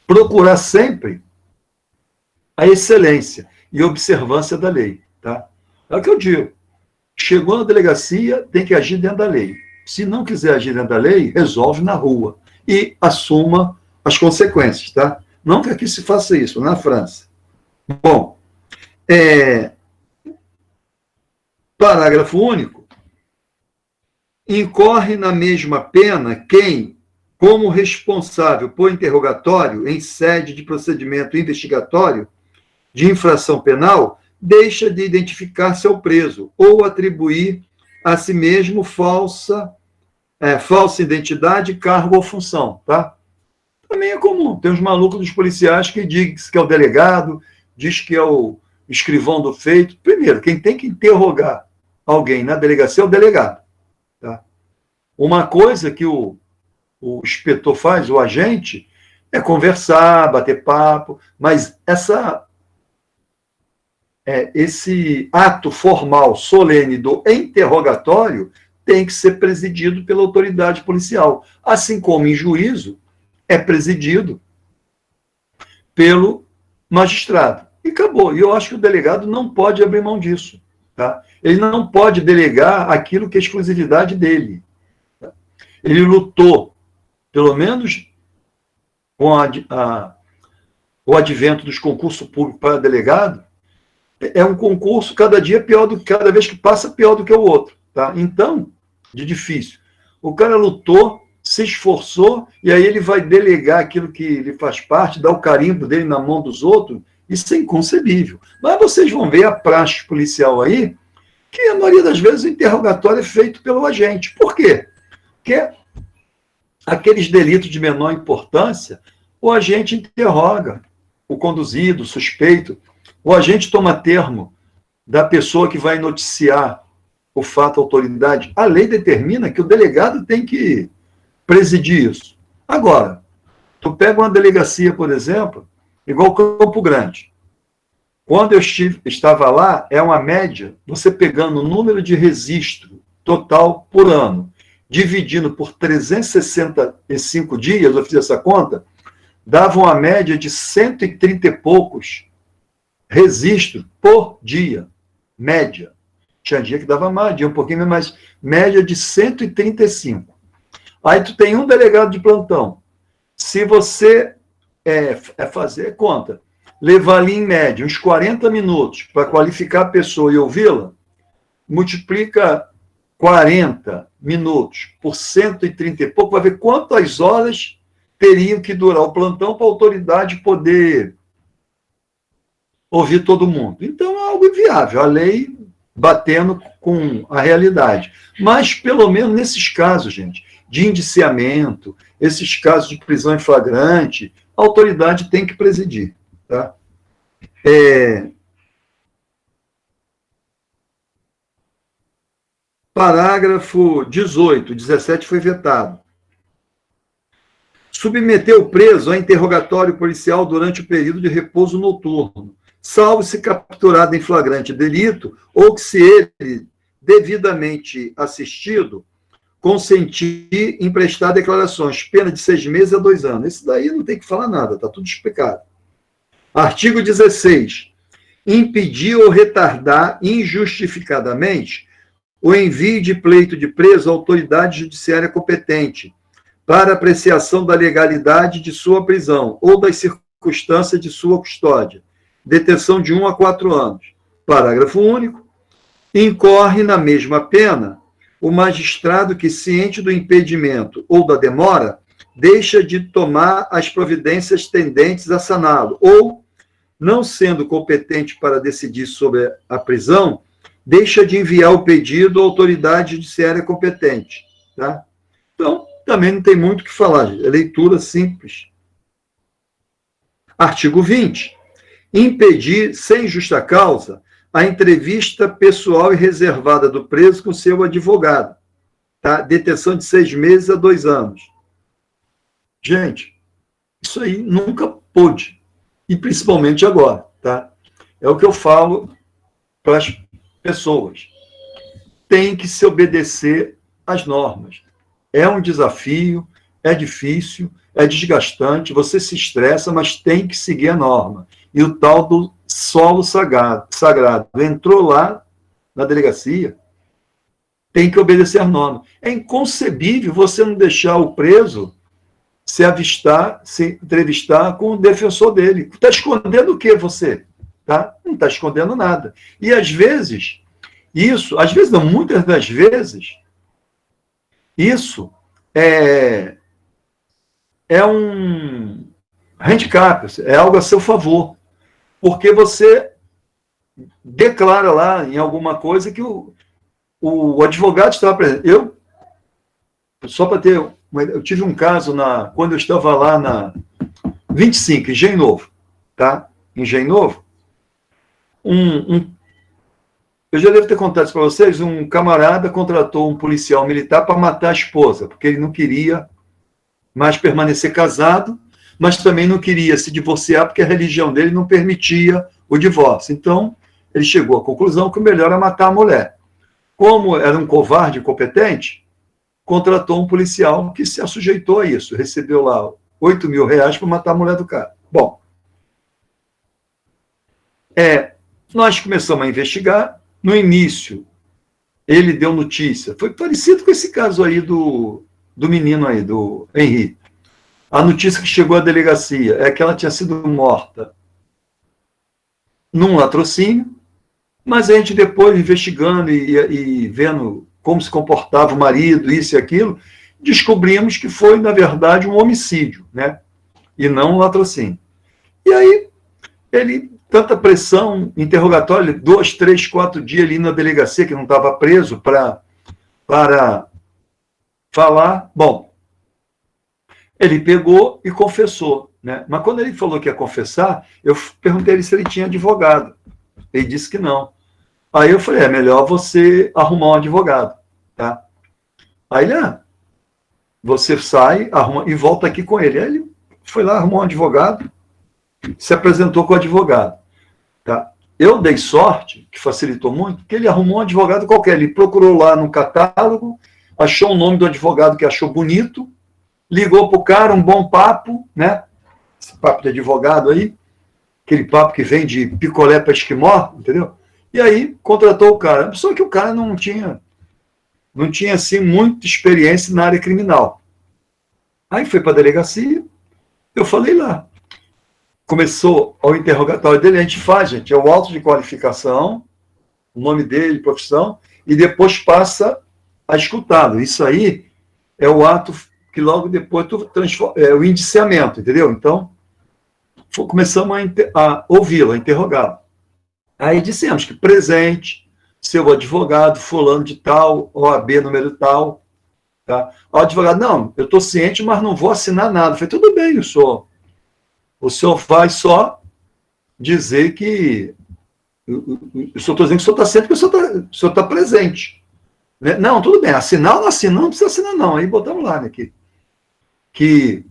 procurar sempre a excelência e observância da lei. Tá? É o que eu digo. Chegou na delegacia, tem que agir dentro da lei. Se não quiser agir dentro da lei, resolve na rua e assuma as consequências. Tá? Não que aqui se faça isso, na França. Bom, parágrafo único. Incorre na mesma pena quem, como responsável por interrogatório em sede de procedimento investigatório de infração penal, deixa de identificar-se ao preso ou atribuir a si mesmo falsa identidade, cargo ou função. Tá? Também é comum. Tem os malucos dos policiais que diz que é o delegado, diz que é o escrivão do feito. Primeiro, quem tem que interrogar alguém na delegacia é o delegado. Tá? Uma coisa que o inspetor faz, o agente, é conversar, bater papo, mas esse ato formal, solene do interrogatório tem que ser presidido pela autoridade policial, assim como em juízo é presidido pelo magistrado. E acabou. E eu acho que o delegado não pode abrir mão disso. Tá? Ele não pode delegar aquilo que é exclusividade dele. Tá? Ele lutou, pelo menos com o advento dos concursos públicos para delegado, é um concurso cada dia pior cada vez que passa, pior do que o outro. Tá? Então, de difícil. O cara lutou, se esforçou, e aí ele vai delegar aquilo que lhe faz parte, dar o carimbo dele na mão dos outros. Isso é inconcebível. Mas vocês vão ver a praxe policial aí, que a maioria das vezes o interrogatório é feito pelo agente. Por quê? Porque aqueles delitos de menor importância, o agente interroga o conduzido, o suspeito, o agente toma termo da pessoa que vai noticiar o fato à autoridade. A lei determina que o delegado tem que presidir isso. Agora, tu pega uma delegacia, por exemplo, igual Campo Grande. Quando eu estava lá, é uma média, você pegando o número de registro total por ano, dividindo por 365 dias, eu fiz essa conta, dava uma média de 130 e poucos registros por dia. Média. Tinha dia que dava mais, dia um pouquinho mais, média de 135. Aí tu tem um delegado de plantão. Se você fazer conta, levar ali em média uns 40 minutos para qualificar a pessoa e ouvi-la, multiplica 40 minutos por 130 e pouco, vai ver quantas horas teriam que durar o plantão para a autoridade poder ouvir todo mundo. Então é algo inviável, a lei batendo com a realidade. Mas, pelo menos nesses casos, gente, de indiciamento, esses casos de prisão em flagrante, a autoridade tem que presidir. Tá? Parágrafo 18, 17 foi vetado. Submeter o preso a interrogatório policial durante o período de repouso noturno, salvo se capturado em flagrante delito ou que se ele, devidamente assistido, consentir em prestar declarações, pena de 6 meses a 2 anos. Esse daí não tem que falar nada, está tudo explicado. Artigo 16. Impedir ou retardar injustificadamente o envio de pleito de preso à autoridade judiciária competente para apreciação da legalidade de sua prisão ou das circunstâncias de sua custódia. Detenção de 1 a 4 anos. Parágrafo único. Incorre na mesma pena o magistrado que, ciente do impedimento ou da demora, deixa de tomar as providências tendentes a saná-lo, ou, não sendo competente para decidir sobre a prisão, deixa de enviar o pedido à autoridade judiciária competente. Tá? Então, também não tem muito o que falar, é leitura simples. Artigo 20. Impedir, sem justa causa, a entrevista pessoal e reservada do preso com seu advogado. Tá? Detenção de 6 meses a 2 anos. Gente, isso aí nunca pôde. E principalmente agora. Tá? É o que eu falo para as pessoas. Tem que se obedecer às normas. É um desafio, é difícil, é desgastante, você se estressa, mas tem que seguir a norma. E o tal do solo sagrado entrou lá na delegacia, tem que obedecer às normas. É inconcebível você não deixar o preso se entrevistar com o defensor dele. Está escondendo o que você? Tá? Não está escondendo nada. E às vezes, muitas das vezes, isso é um handicap, é algo a seu favor, porque você declara lá em alguma coisa que o advogado estava presente. Só para ter, eu tive um caso quando eu estava lá na 25, Engenho Novo, tá? Engenho Novo, eu já devo ter contado isso para vocês, um camarada contratou um policial militar para matar a esposa, porque ele não queria mais permanecer casado, mas também não queria se divorciar, porque a religião dele não permitia o divórcio. Então, ele chegou à conclusão que o melhor era matar a mulher. Como era um covarde incompetente, contratou um policial que se assujeitou a isso, recebeu lá R$8.000 para matar a mulher do cara. Bom, nós começamos a investigar. No início, ele deu notícia. Foi parecido com esse caso aí do menino aí, do Henri. A notícia que chegou à delegacia é que ela tinha sido morta num latrocínio, mas a gente depois, investigando e vendo como se comportava o marido, isso e aquilo, descobrimos que foi, na verdade, um homicídio, né? E não um latrocínio. E aí, tanta pressão, interrogatório, 2, 3, 4 dias ali na delegacia, que não estava preso, para falar. Bom, ele pegou e confessou, né? Mas quando ele falou que ia confessar, eu perguntei ele se ele tinha advogado. Ele disse que não. Aí eu falei, é melhor você arrumar um advogado, tá? Aí ele, você sai, arruma e volta aqui com ele. Aí ele foi lá, arrumou um advogado, se apresentou com o advogado, tá? Eu dei sorte, que facilitou muito, que ele arrumou um advogado qualquer. Ele procurou lá no catálogo, achou o nome do advogado que achou bonito, ligou para o cara, um bom papo, né? Esse papo de advogado aí, aquele papo que vem de picolé para esquimó, entendeu? E aí contratou o cara. Só que o cara não tinha assim, muita experiência na área criminal. Aí foi para a delegacia, eu falei lá. Começou o interrogatório dele, a gente faz, gente, é o auto de qualificação, o nome dele, profissão, e depois passa a escutá-lo. Isso aí é o ato que logo depois é o indiciamento, entendeu? Então, começamos a ouvi-lo, a interrogá-lo. Aí dissemos que presente, seu advogado, fulano de tal, OAB número tal. Tá? O advogado, não, eu estou ciente, mas não vou assinar nada. Eu falei, tudo bem, o senhor vai só dizer que... Eu só estou dizendo que o senhor está ciente, porque o senhor está presente. Né? Não, tudo bem, assinar ou não assinar, não precisa assinar não. Aí botamos lá, né, que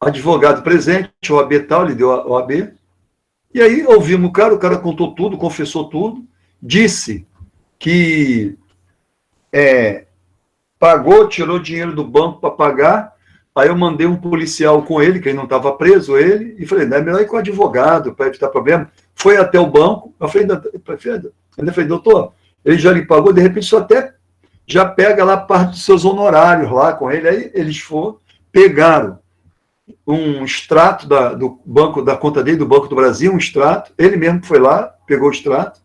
advogado presente, OAB tal, ele deu a OAB. E aí ouvimos o cara contou tudo, confessou tudo, disse que pagou, tirou dinheiro do banco para pagar. Aí eu mandei um policial com ele, que ele não estava preso, e falei, não é melhor ir com o advogado para evitar problema. Foi até o banco, eu falei, doutor, ele já lhe pagou, de repente só até já pega lá parte dos seus honorários lá com ele. Aí eles pegaram um extrato do banco, da conta dele, do Banco do Brasil, um extrato, ele mesmo foi lá, pegou o extrato,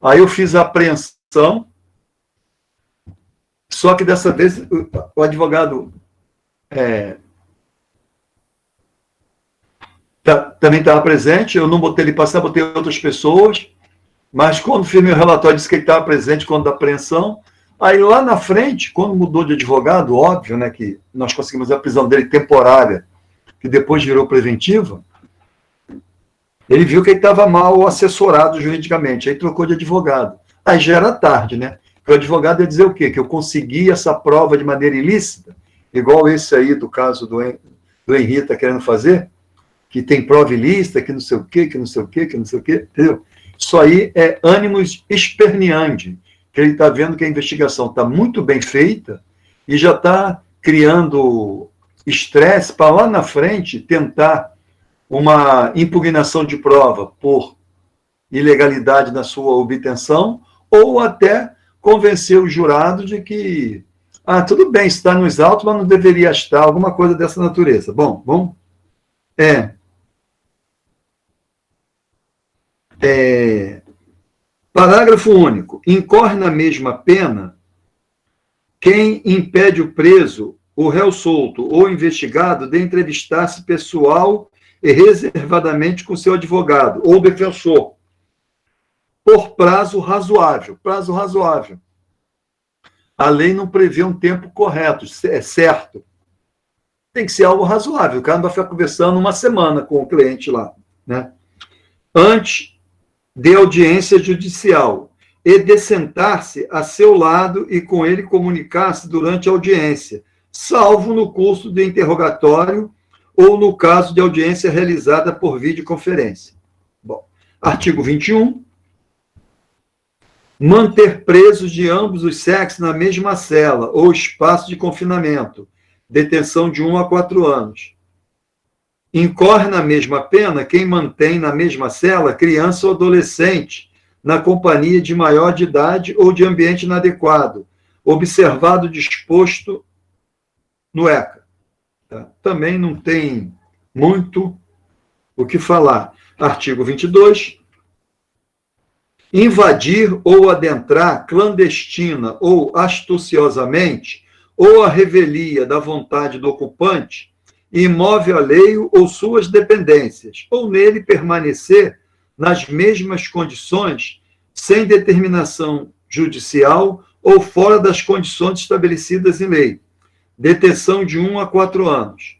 aí eu fiz a apreensão, só que dessa vez o advogado também estava presente, eu não botei ele passar, botei outras pessoas, mas quando fiz meu relatório, disse que ele estava presente quando da apreensão. Aí lá na frente, quando mudou de advogado, óbvio, né, que nós conseguimos a prisão dele temporária, que depois virou preventiva, ele viu que ele estava mal assessorado juridicamente, aí trocou de advogado. Aí já era tarde, né? Porque o advogado ia dizer o quê? Que eu consegui essa prova de maneira ilícita, igual esse aí do caso do Henri está querendo fazer, que tem prova ilícita, que não sei o quê, que não sei o quê, que não sei o quê, entendeu? Isso aí é ânimos esperneandi, que ele está vendo que a investigação está muito bem feita e já está criando estresse para lá na frente tentar uma impugnação de prova por ilegalidade na sua obtenção, ou até convencer o jurado de que, tudo bem, está nos autos, mas não deveria estar, alguma coisa dessa natureza. Bom, vamos... Parágrafo único. Incorre na mesma pena quem impede o preso, o réu solto ou investigado de entrevistar-se pessoal e reservadamente com seu advogado ou defensor, por prazo razoável. Prazo razoável. A lei não prevê um tempo correto, é certo. Tem que ser algo razoável. O cara não vai ficar conversando uma semana com o cliente lá, né? Antes de audiência judicial e de sentar-se a seu lado e com ele comunicar-se durante a audiência, salvo no curso de interrogatório ou no caso de audiência realizada por videoconferência. Bom, Artigo 21. Manter presos de ambos os sexos na mesma cela ou espaço de confinamento. Detenção de 1 a 4 anos. Incorre na mesma pena quem mantém na mesma cela criança ou adolescente na companhia de maior de idade ou de ambiente inadequado, observado o disposto no ECA. Tá? Também não tem muito o que falar. Artigo 22. Invadir ou adentrar clandestina ou astuciosamente ou à revelia da vontade do ocupante imóvel alheio ou suas dependências, ou nele permanecer nas mesmas condições, sem determinação judicial ou fora das condições estabelecidas em lei. Detenção de 1 a 4 anos.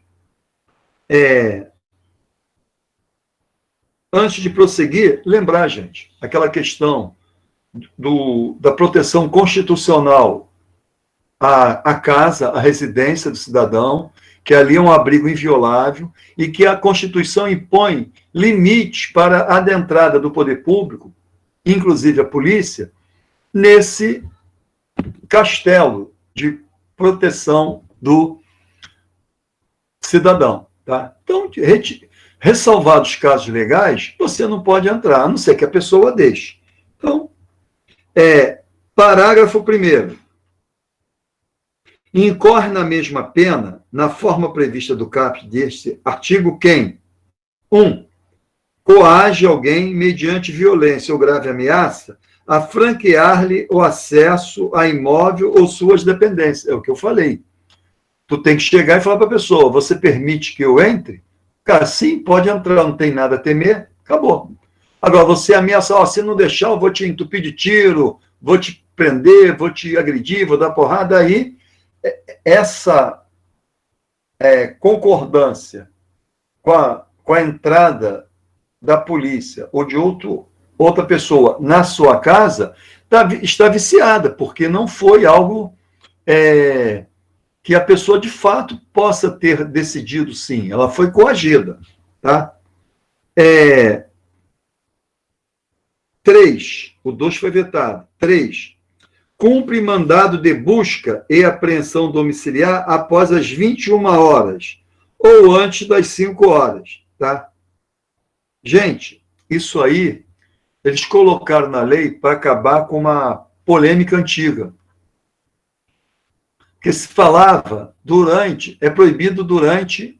Antes de prosseguir, lembrar, gente, aquela questão da proteção constitucional à casa, à residência do cidadão, que ali é um abrigo inviolável e que a Constituição impõe limites para a adentrada do poder público, inclusive a polícia, nesse castelo de proteção do cidadão. Tá? Então, ressalvados os casos legais, você não pode entrar, a não ser que a pessoa deixe. Então, parágrafo 1º. Incorre na mesma pena, na forma prevista do caput deste artigo, quem? 1. Coage alguém mediante violência ou grave ameaça a franquear-lhe o acesso a imóvel ou suas dependências. É o que eu falei. Tu tem que chegar e falar para a pessoa, você permite que eu entre? Cara, sim, pode entrar, não tem nada a temer, acabou. Agora, você ameaça, se não deixar, eu vou te entupir de tiro, vou te prender, vou te agredir, vou dar porrada, aí essa concordância com a entrada da polícia ou de outra pessoa na sua casa está viciada, porque não foi algo que a pessoa de fato possa ter decidido sim, ela foi coagida. Tá? 3, o 2 foi vetado. 3, cumpre mandado de busca e apreensão domiciliar após as 21 horas ou antes das 5 horas. Tá? Gente, isso aí eles colocaram na lei para acabar com uma polêmica antiga. Que se falava é proibido durante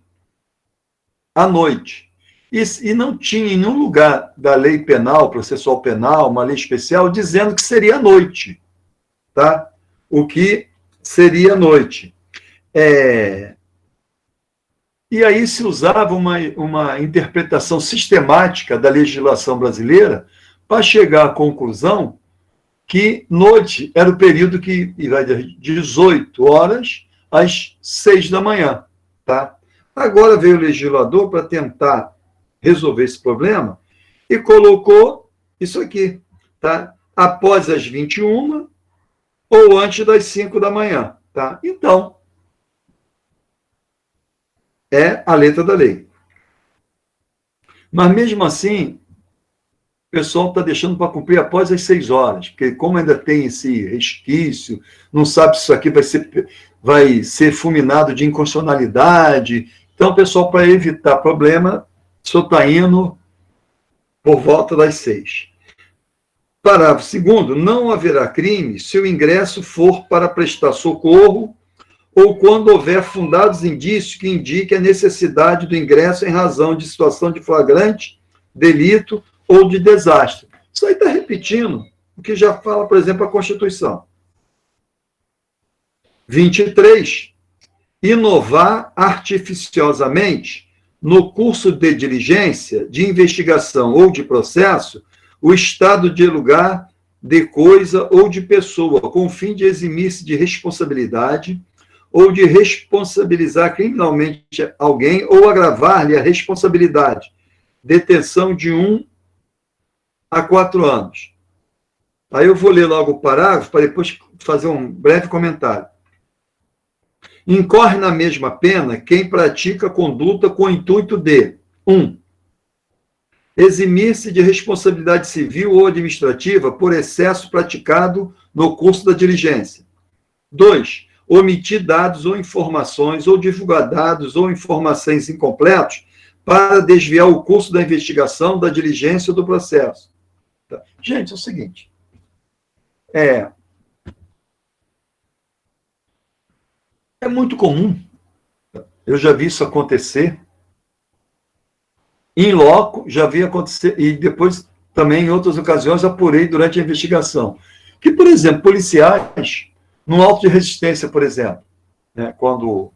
a noite. E não tinha em nenhum lugar da lei penal, processual penal, uma lei especial, dizendo que seria à noite. Tá? O que seria à noite. E aí se usava uma interpretação sistemática da legislação brasileira para chegar à conclusão que noite era o período que vai de 18 horas às 6 da manhã. Tá? Agora veio o legislador para tentar resolver esse problema e colocou isso aqui. Tá? Após as 21 ou antes das 5 da manhã. Tá? Então, é a letra da lei. Mas, mesmo assim, o pessoal está deixando para cumprir após as 6 horas, porque como ainda tem esse resquício, não sabe se isso aqui vai ser fulminado de inconstitucionalidade. Então, pessoal, para evitar problema, só está indo por volta das 6. Parágrafo 2º, não haverá crime se o ingresso for para prestar socorro ou quando houver fundados indícios que indiquem a necessidade do ingresso em razão de situação de flagrante, delito ou de desastre. Isso aí está repetindo o que já fala, por exemplo, a Constituição. 23. Inovar artificiosamente, no curso de diligência, de investigação ou de processo, o estado de lugar, de coisa ou de pessoa, com o fim de eximir-se de responsabilidade ou de responsabilizar criminalmente alguém ou agravar-lhe a responsabilidade. Detenção de 1 a 4 anos. Aí eu vou ler logo o parágrafo para depois fazer um breve comentário. Incorre na mesma pena quem pratica conduta com o intuito de 1. eximir-se de responsabilidade civil ou administrativa por excesso praticado no curso da diligência. 2. Omitir dados ou informações, ou divulgar dados ou informações incompletos para desviar o curso da investigação, da diligência ou do processo. Tá. Gente, é o seguinte. É muito comum, eu já vi isso acontecer, em loco, já vi acontecer, e depois também em outras ocasiões apurei durante a investigação, que, por exemplo, policiais, no auto de resistência, por exemplo, né, quando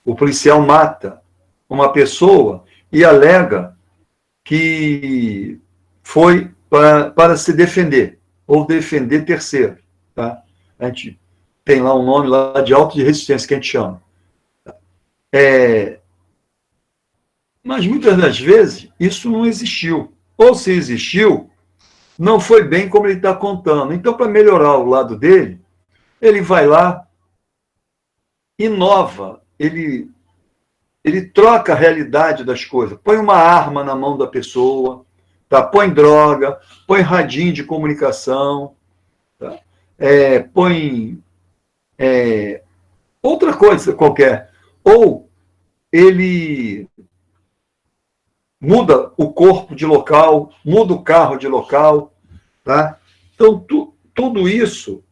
o policial mata uma pessoa e alega que foi para se defender, ou defender terceiro, tá? A gente tem lá um nome lá de auto de resistência que a gente chama. Mas muitas das vezes isso não existiu. Ou se existiu, não foi bem como ele está contando. Então, para melhorar o lado dele, ele vai lá, inova, ele troca a realidade das coisas, põe uma arma na mão da pessoa, tá? Põe droga, põe radinho de comunicação, tá? Põe outra coisa qualquer. Ou ele muda o corpo de local, muda o carro de local, tá? Então, tudo isso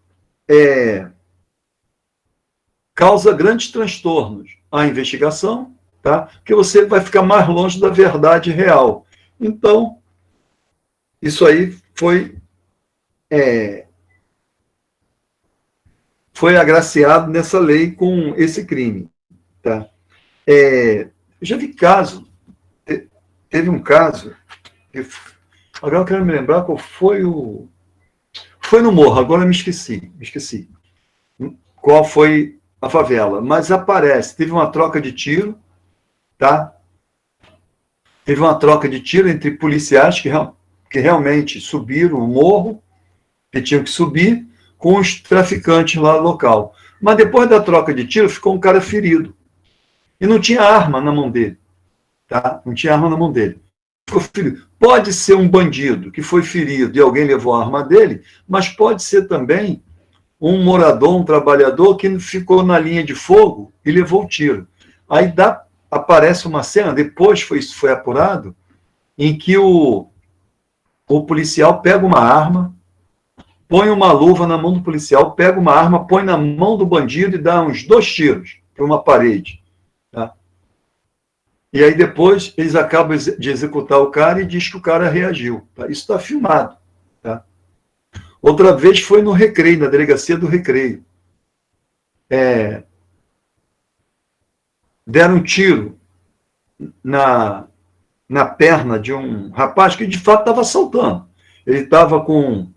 causa grandes transtornos à investigação, tá? Porque você vai ficar mais longe da verdade real. Então, isso aí foi agraciado nessa lei com esse crime, tá? Eu já vi caso, teve um caso, agora eu quero me lembrar qual foi foi no Morro, agora me esqueci qual foi a favela, mas aparece, teve uma troca de tiro, tá? Teve uma troca de tiro entre policiais que realmente subiram o morro, que tinham que subir, com os traficantes lá local. Mas depois da troca de tiro, ficou um cara ferido. E não tinha arma na mão dele. Tá? Não tinha arma na mão dele. Ficou ferido. Pode ser um bandido que foi ferido e alguém levou a arma dele, mas pode ser também um morador, um trabalhador que ficou na linha de fogo e levou o tiro. Aí aparece uma cena, depois foi apurado, em que o policial pega uma arma, põe uma luva na mão do policial, pega uma arma, põe na mão do bandido e dá uns 2 tiros para uma parede. Tá? E aí depois eles acabam de executar o cara e diz que o cara reagiu. Tá? Isso está filmado. Tá? Outra vez foi no Recreio, na delegacia do Recreio. Deram um tiro na perna de um rapaz que de fato estava assaltando. Ele estava com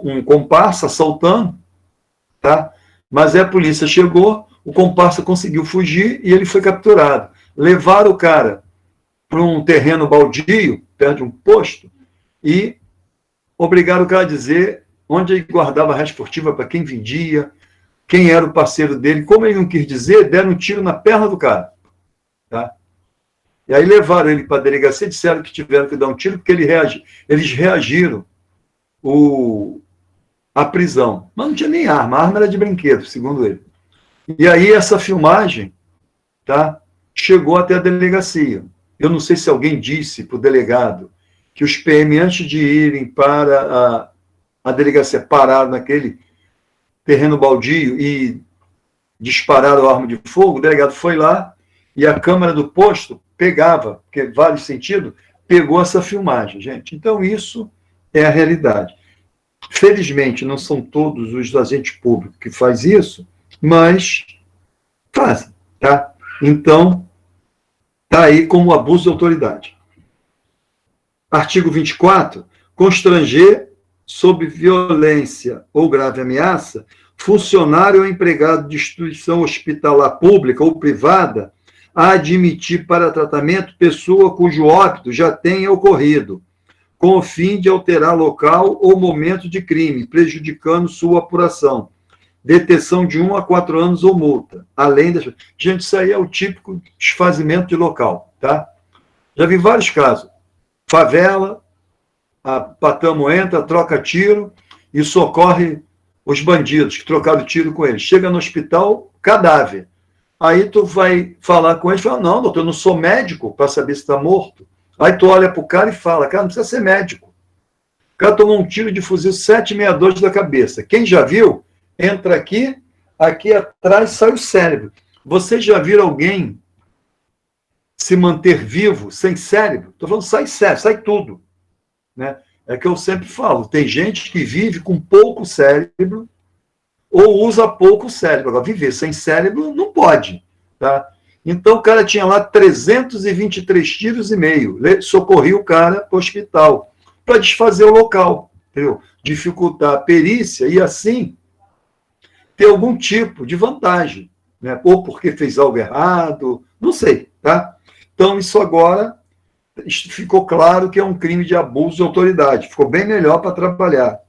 um comparsa assaltando, tá? Mas a polícia chegou, o comparsa conseguiu fugir e ele foi capturado. Levaram o cara para um terreno baldio, perto de um posto, e obrigaram o cara a dizer onde ele guardava a rede esportiva, para quem vendia, quem era o parceiro dele. Como ele não quis dizer, deram um tiro na perna do cara. Tá? E aí levaram ele para a delegacia, disseram que tiveram que dar um tiro, porque eles reagiram a prisão. Mas não tinha nem arma, a arma era de brinquedo, segundo ele. E aí essa filmagem, tá, chegou até a delegacia. Eu não sei se alguém disse para o delegado que os PM, antes de irem para a delegacia, pararam naquele terreno baldio e dispararam a arma de fogo. O delegado foi lá e a câmera do posto pegava, porque vale sentido, pegou essa filmagem, gente. Então, isso é a realidade. Felizmente, não são todos os agentes públicos que fazem isso, mas fazem, tá? Então, está aí como abuso de autoridade. Artigo 24, constranger sob violência ou grave ameaça funcionário ou empregado de instituição hospitalar pública ou privada a admitir para tratamento pessoa cujo óbito já tenha ocorrido, com o fim de alterar local ou momento de crime, prejudicando sua apuração. Detenção de 1 a 4 anos ou multa. Além das... Gente, isso aí é o típico desfazimento de local, tá? Já vi vários casos. Favela, a Patamo entra, troca tiro e socorre os bandidos que trocaram tiro com eles. Chega no hospital, cadáver. Aí tu vai falar com ele e fala, não, doutor, eu não sou médico para saber se está morto. Aí tu olha para o cara e fala, cara, não precisa ser médico. O cara tomou um tiro de fuzil 7,62 da cabeça. Quem já viu, entra aqui, aqui atrás sai o cérebro. Vocês já viram alguém se manter vivo sem cérebro? Estou falando, sai cérebro, sai tudo. Né? É que eu sempre falo, tem gente que vive com pouco cérebro ou usa pouco cérebro. Agora, viver sem cérebro não pode. Tá? Então, o cara tinha lá 323 tiros e meio. Socorri o cara para o hospital para desfazer o local, entendeu? Dificultar a perícia e, assim, ter algum tipo de vantagem. Né? Ou porque fez algo errado, não sei. Tá? Então, isso agora ficou claro que é um crime de abuso de autoridade. Ficou bem melhor para trabalhar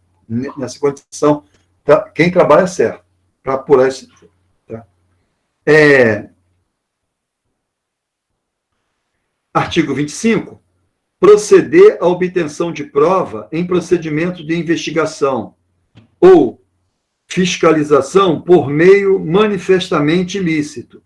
nessa condição. Tá? Quem trabalha certo, para apurar esse. Tá? Artigo 25. Proceder à obtenção de prova em procedimento de investigação ou fiscalização por meio manifestamente ilícito.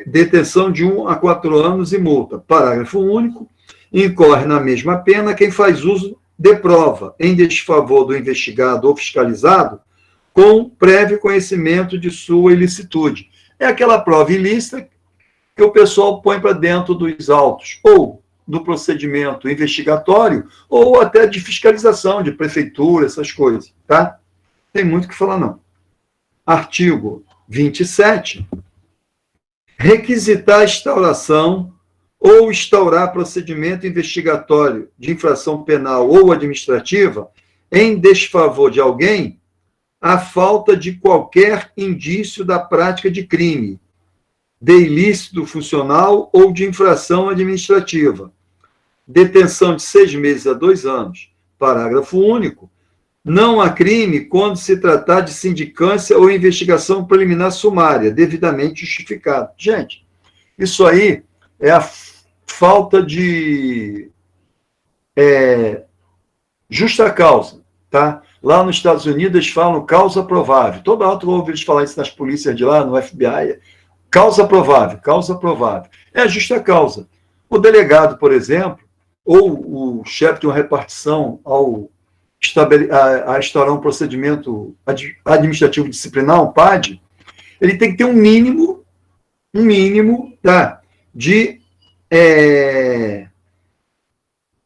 Detenção de 1 a 4 anos e multa. Parágrafo único. Incorre na mesma pena quem faz uso de prova em desfavor do investigado ou fiscalizado com prévio conhecimento de sua ilicitude. É aquela prova ilícita que o pessoal põe para dentro dos autos, ou do procedimento investigatório, ou até de fiscalização, de prefeitura, essas coisas. Tá? Tem muito o que falar, não. Artigo 27. Requisitar a instauração ou instaurar procedimento investigatório de infração penal ou administrativa em desfavor de alguém à falta de qualquer indício da prática de crime, de ilícito funcional ou de infração administrativa. Detenção de 6 meses a 2 anos. Parágrafo único. Não há crime quando se tratar de sindicância ou investigação preliminar sumária, devidamente justificado. Gente, isso aí é a falta de justa causa. Tá? Lá nos Estados Unidos eles falam causa provável. Toda hora tu ouve eles falar isso nas polícias de lá, no FBI. Causa provável, causa provável. É a justa causa. O delegado, por exemplo, ou o chefe de uma repartição ao a instaurar um procedimento administrativo disciplinar, um PAD, ele tem que ter um mínimo tá, de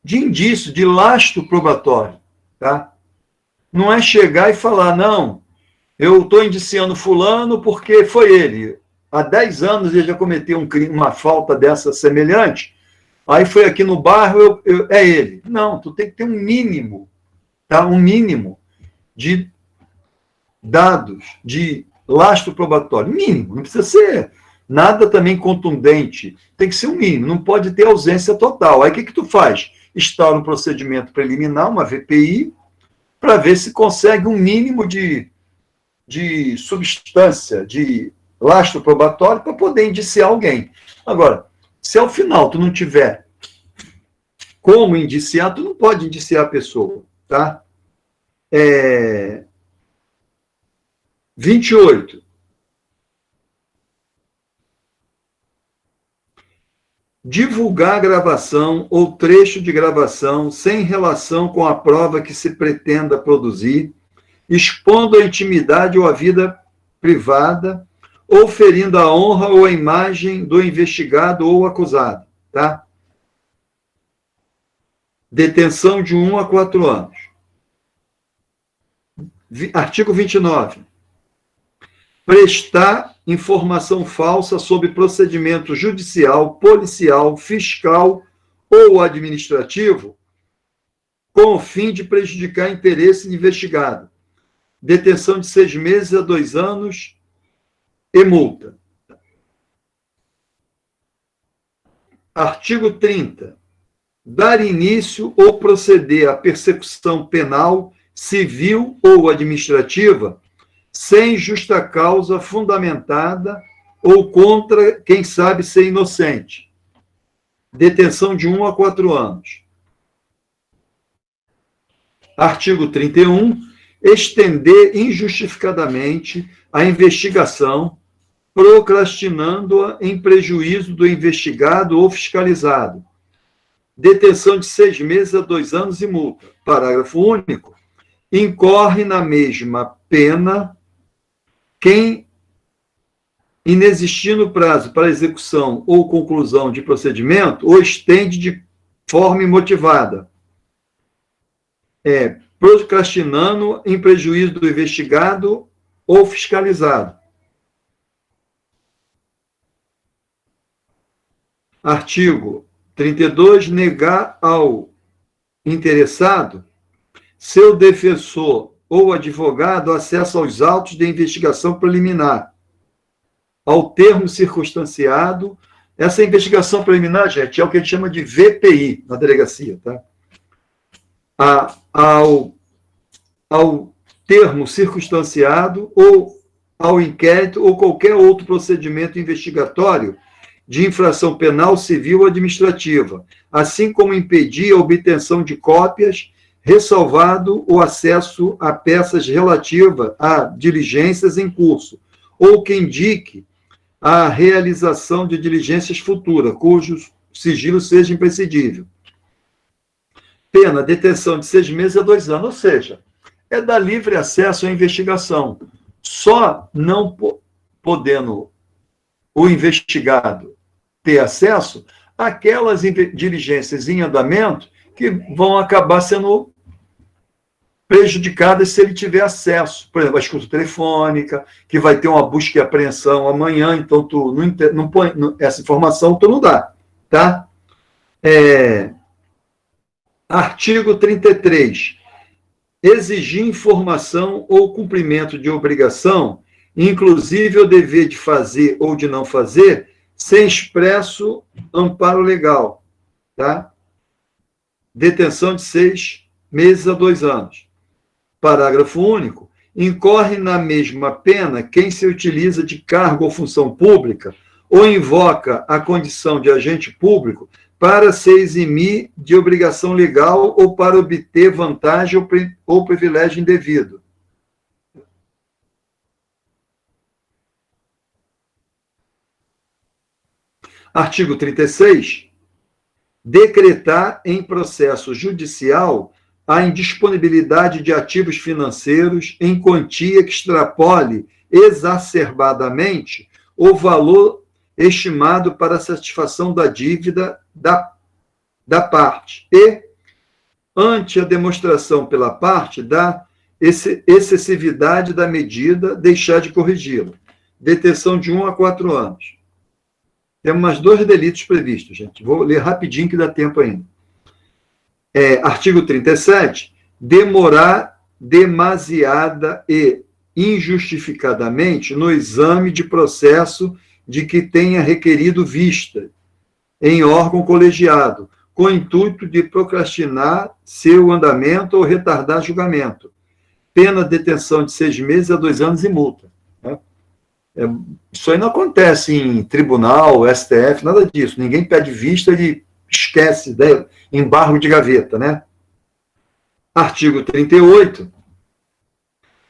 indício, de lastro probatório. Tá? Não é chegar e falar, não, eu estou indiciando fulano porque foi ele. Há 10 anos ele já cometeu um crime, uma falta dessa semelhante, aí foi aqui no bairro, é ele. Não, tu tem que ter um mínimo, tá? Um mínimo de dados, de lastro probatório. Mínimo, não precisa ser nada também contundente. Tem que ser um mínimo, não pode ter ausência total. Aí o que tu faz? Instaura um procedimento preliminar, uma VPI, para ver se consegue um mínimo de substância, de lastro probatório para poder indiciar alguém. Agora, se ao final tu não tiver como indiciar, tu não pode indiciar a pessoa, tá? 28. Divulgar gravação ou trecho de gravação sem relação com a prova que se pretenda produzir, expondo a intimidade ou a vida privada, ou ferindo a honra ou a imagem do investigado ou acusado. Tá? Detenção de 1 a 4 anos. Artigo 29. Prestar informação falsa sobre procedimento judicial, policial, fiscal ou administrativo com o fim de prejudicar interesse investigado. Detenção de 6 meses a 2 anos e multa. Artigo 30. Dar início ou proceder à persecução penal, civil ou administrativa sem justa causa fundamentada ou contra quem sabe ser inocente. detenção de 1 a 4 anos. Artigo 31, estender injustificadamente a investigação, procrastinando-a em prejuízo do investigado ou fiscalizado. Detenção de 6 meses a 2 anos e multa. Parágrafo único. Incorre na mesma pena quem, inexistindo prazo para execução ou conclusão de procedimento, o estende de forma imotivada, procrastinando em prejuízo do investigado ou fiscalizado. Artigo 32, negar ao interessado, seu defensor ou advogado, acesso aos autos de investigação preliminar, ao termo circunstanciado. Essa investigação preliminar, gente, é o que a gente chama de VPI na delegacia, tá? Ao termo circunstanciado ou ao inquérito ou qualquer outro procedimento investigatório de infração penal, civil ou administrativa, assim como impedir a obtenção de cópias, ressalvado o acesso a peças relativas a diligências em curso, ou que indique a realização de diligências futuras, cujo sigilo seja imprescindível. Pena, detenção de 6 meses a 2 anos, ou seja, é dar livre acesso à investigação. Só não podendo o investigado ter acesso àquelas diligências em andamento que vão acabar sendo prejudicadas se ele tiver acesso. Por exemplo, a escuta telefônica, que vai ter uma busca e apreensão amanhã, então tu não põe essa informação, tu não dá, tá? Artigo 33. Exigir informação ou cumprimento de obrigação, inclusive o dever de fazer ou de não fazer, sem expresso amparo legal, tá? Detenção de 6 meses a 2 anos. Parágrafo único. Incorre na mesma pena quem se utiliza de cargo ou função pública ou invoca a condição de agente público para se eximir de obrigação legal ou para obter vantagem ou privilégio indevido. Artigo 36. Decretar em processo judicial a indisponibilidade de ativos financeiros em quantia que extrapole exacerbadamente o valor estimado para a satisfação da dívida da parte e, ante a demonstração pela parte da excessividade da medida, deixar de corrigi-la. Detenção de 1 a 4 anos. Temos mais 2 delitos previstos, gente. Vou ler rapidinho que dá tempo ainda. Artigo 37. Demorar demasiada e injustificadamente no exame de processo de que tenha requerido vista em órgão colegiado, com o intuito de procrastinar seu andamento ou retardar julgamento. Pena de detenção de 6 meses a 2 anos e multa. Né? Isso aí não acontece em tribunal, STF, nada disso. Ninguém pede vista e esquece, né? Embargo de gaveta, né? Artigo 38.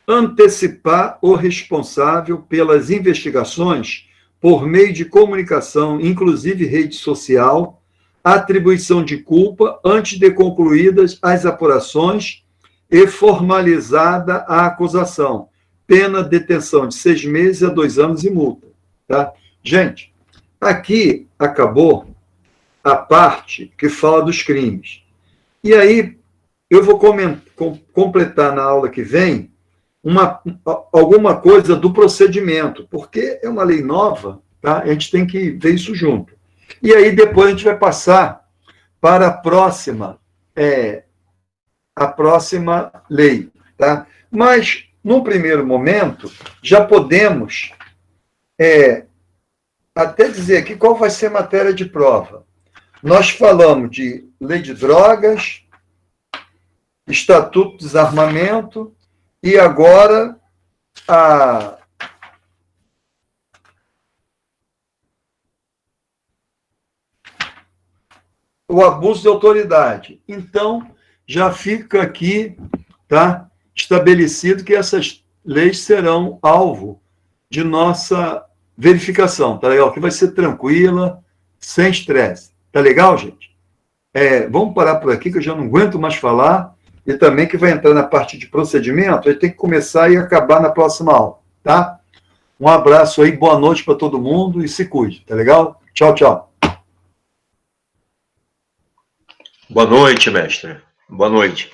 Antecipar o responsável pelas investigações por meio de comunicação, inclusive rede social, atribuição de culpa antes de concluídas as apurações e formalizada a acusação. Pena de detenção de 6 meses a 2 anos e multa. Tá? Gente, aqui acabou a parte que fala dos crimes. E aí, eu vou completar na aula que vem alguma coisa do procedimento, porque é uma lei nova, tá? A gente tem que ver isso junto. E aí, depois, a gente vai passar para a próxima lei. Tá? Mas, num primeiro momento, já podemos até dizer aqui qual vai ser a matéria de prova. Nós falamos de lei de drogas, Estatuto de Desarmamento, e agora o abuso de autoridade. Então, já fica aqui, tá, estabelecido que essas leis serão alvo de nossa verificação, tá legal? Que vai ser tranquila, sem estresse. Tá legal, gente? Vamos parar por aqui, que eu já não aguento mais falar, e também que vai entrar na parte de procedimento, a gente tem que começar e acabar na próxima aula, tá? Um abraço aí, boa noite para todo mundo e se cuide, tá legal? Tchau, tchau. Boa noite, mestre. Boa noite.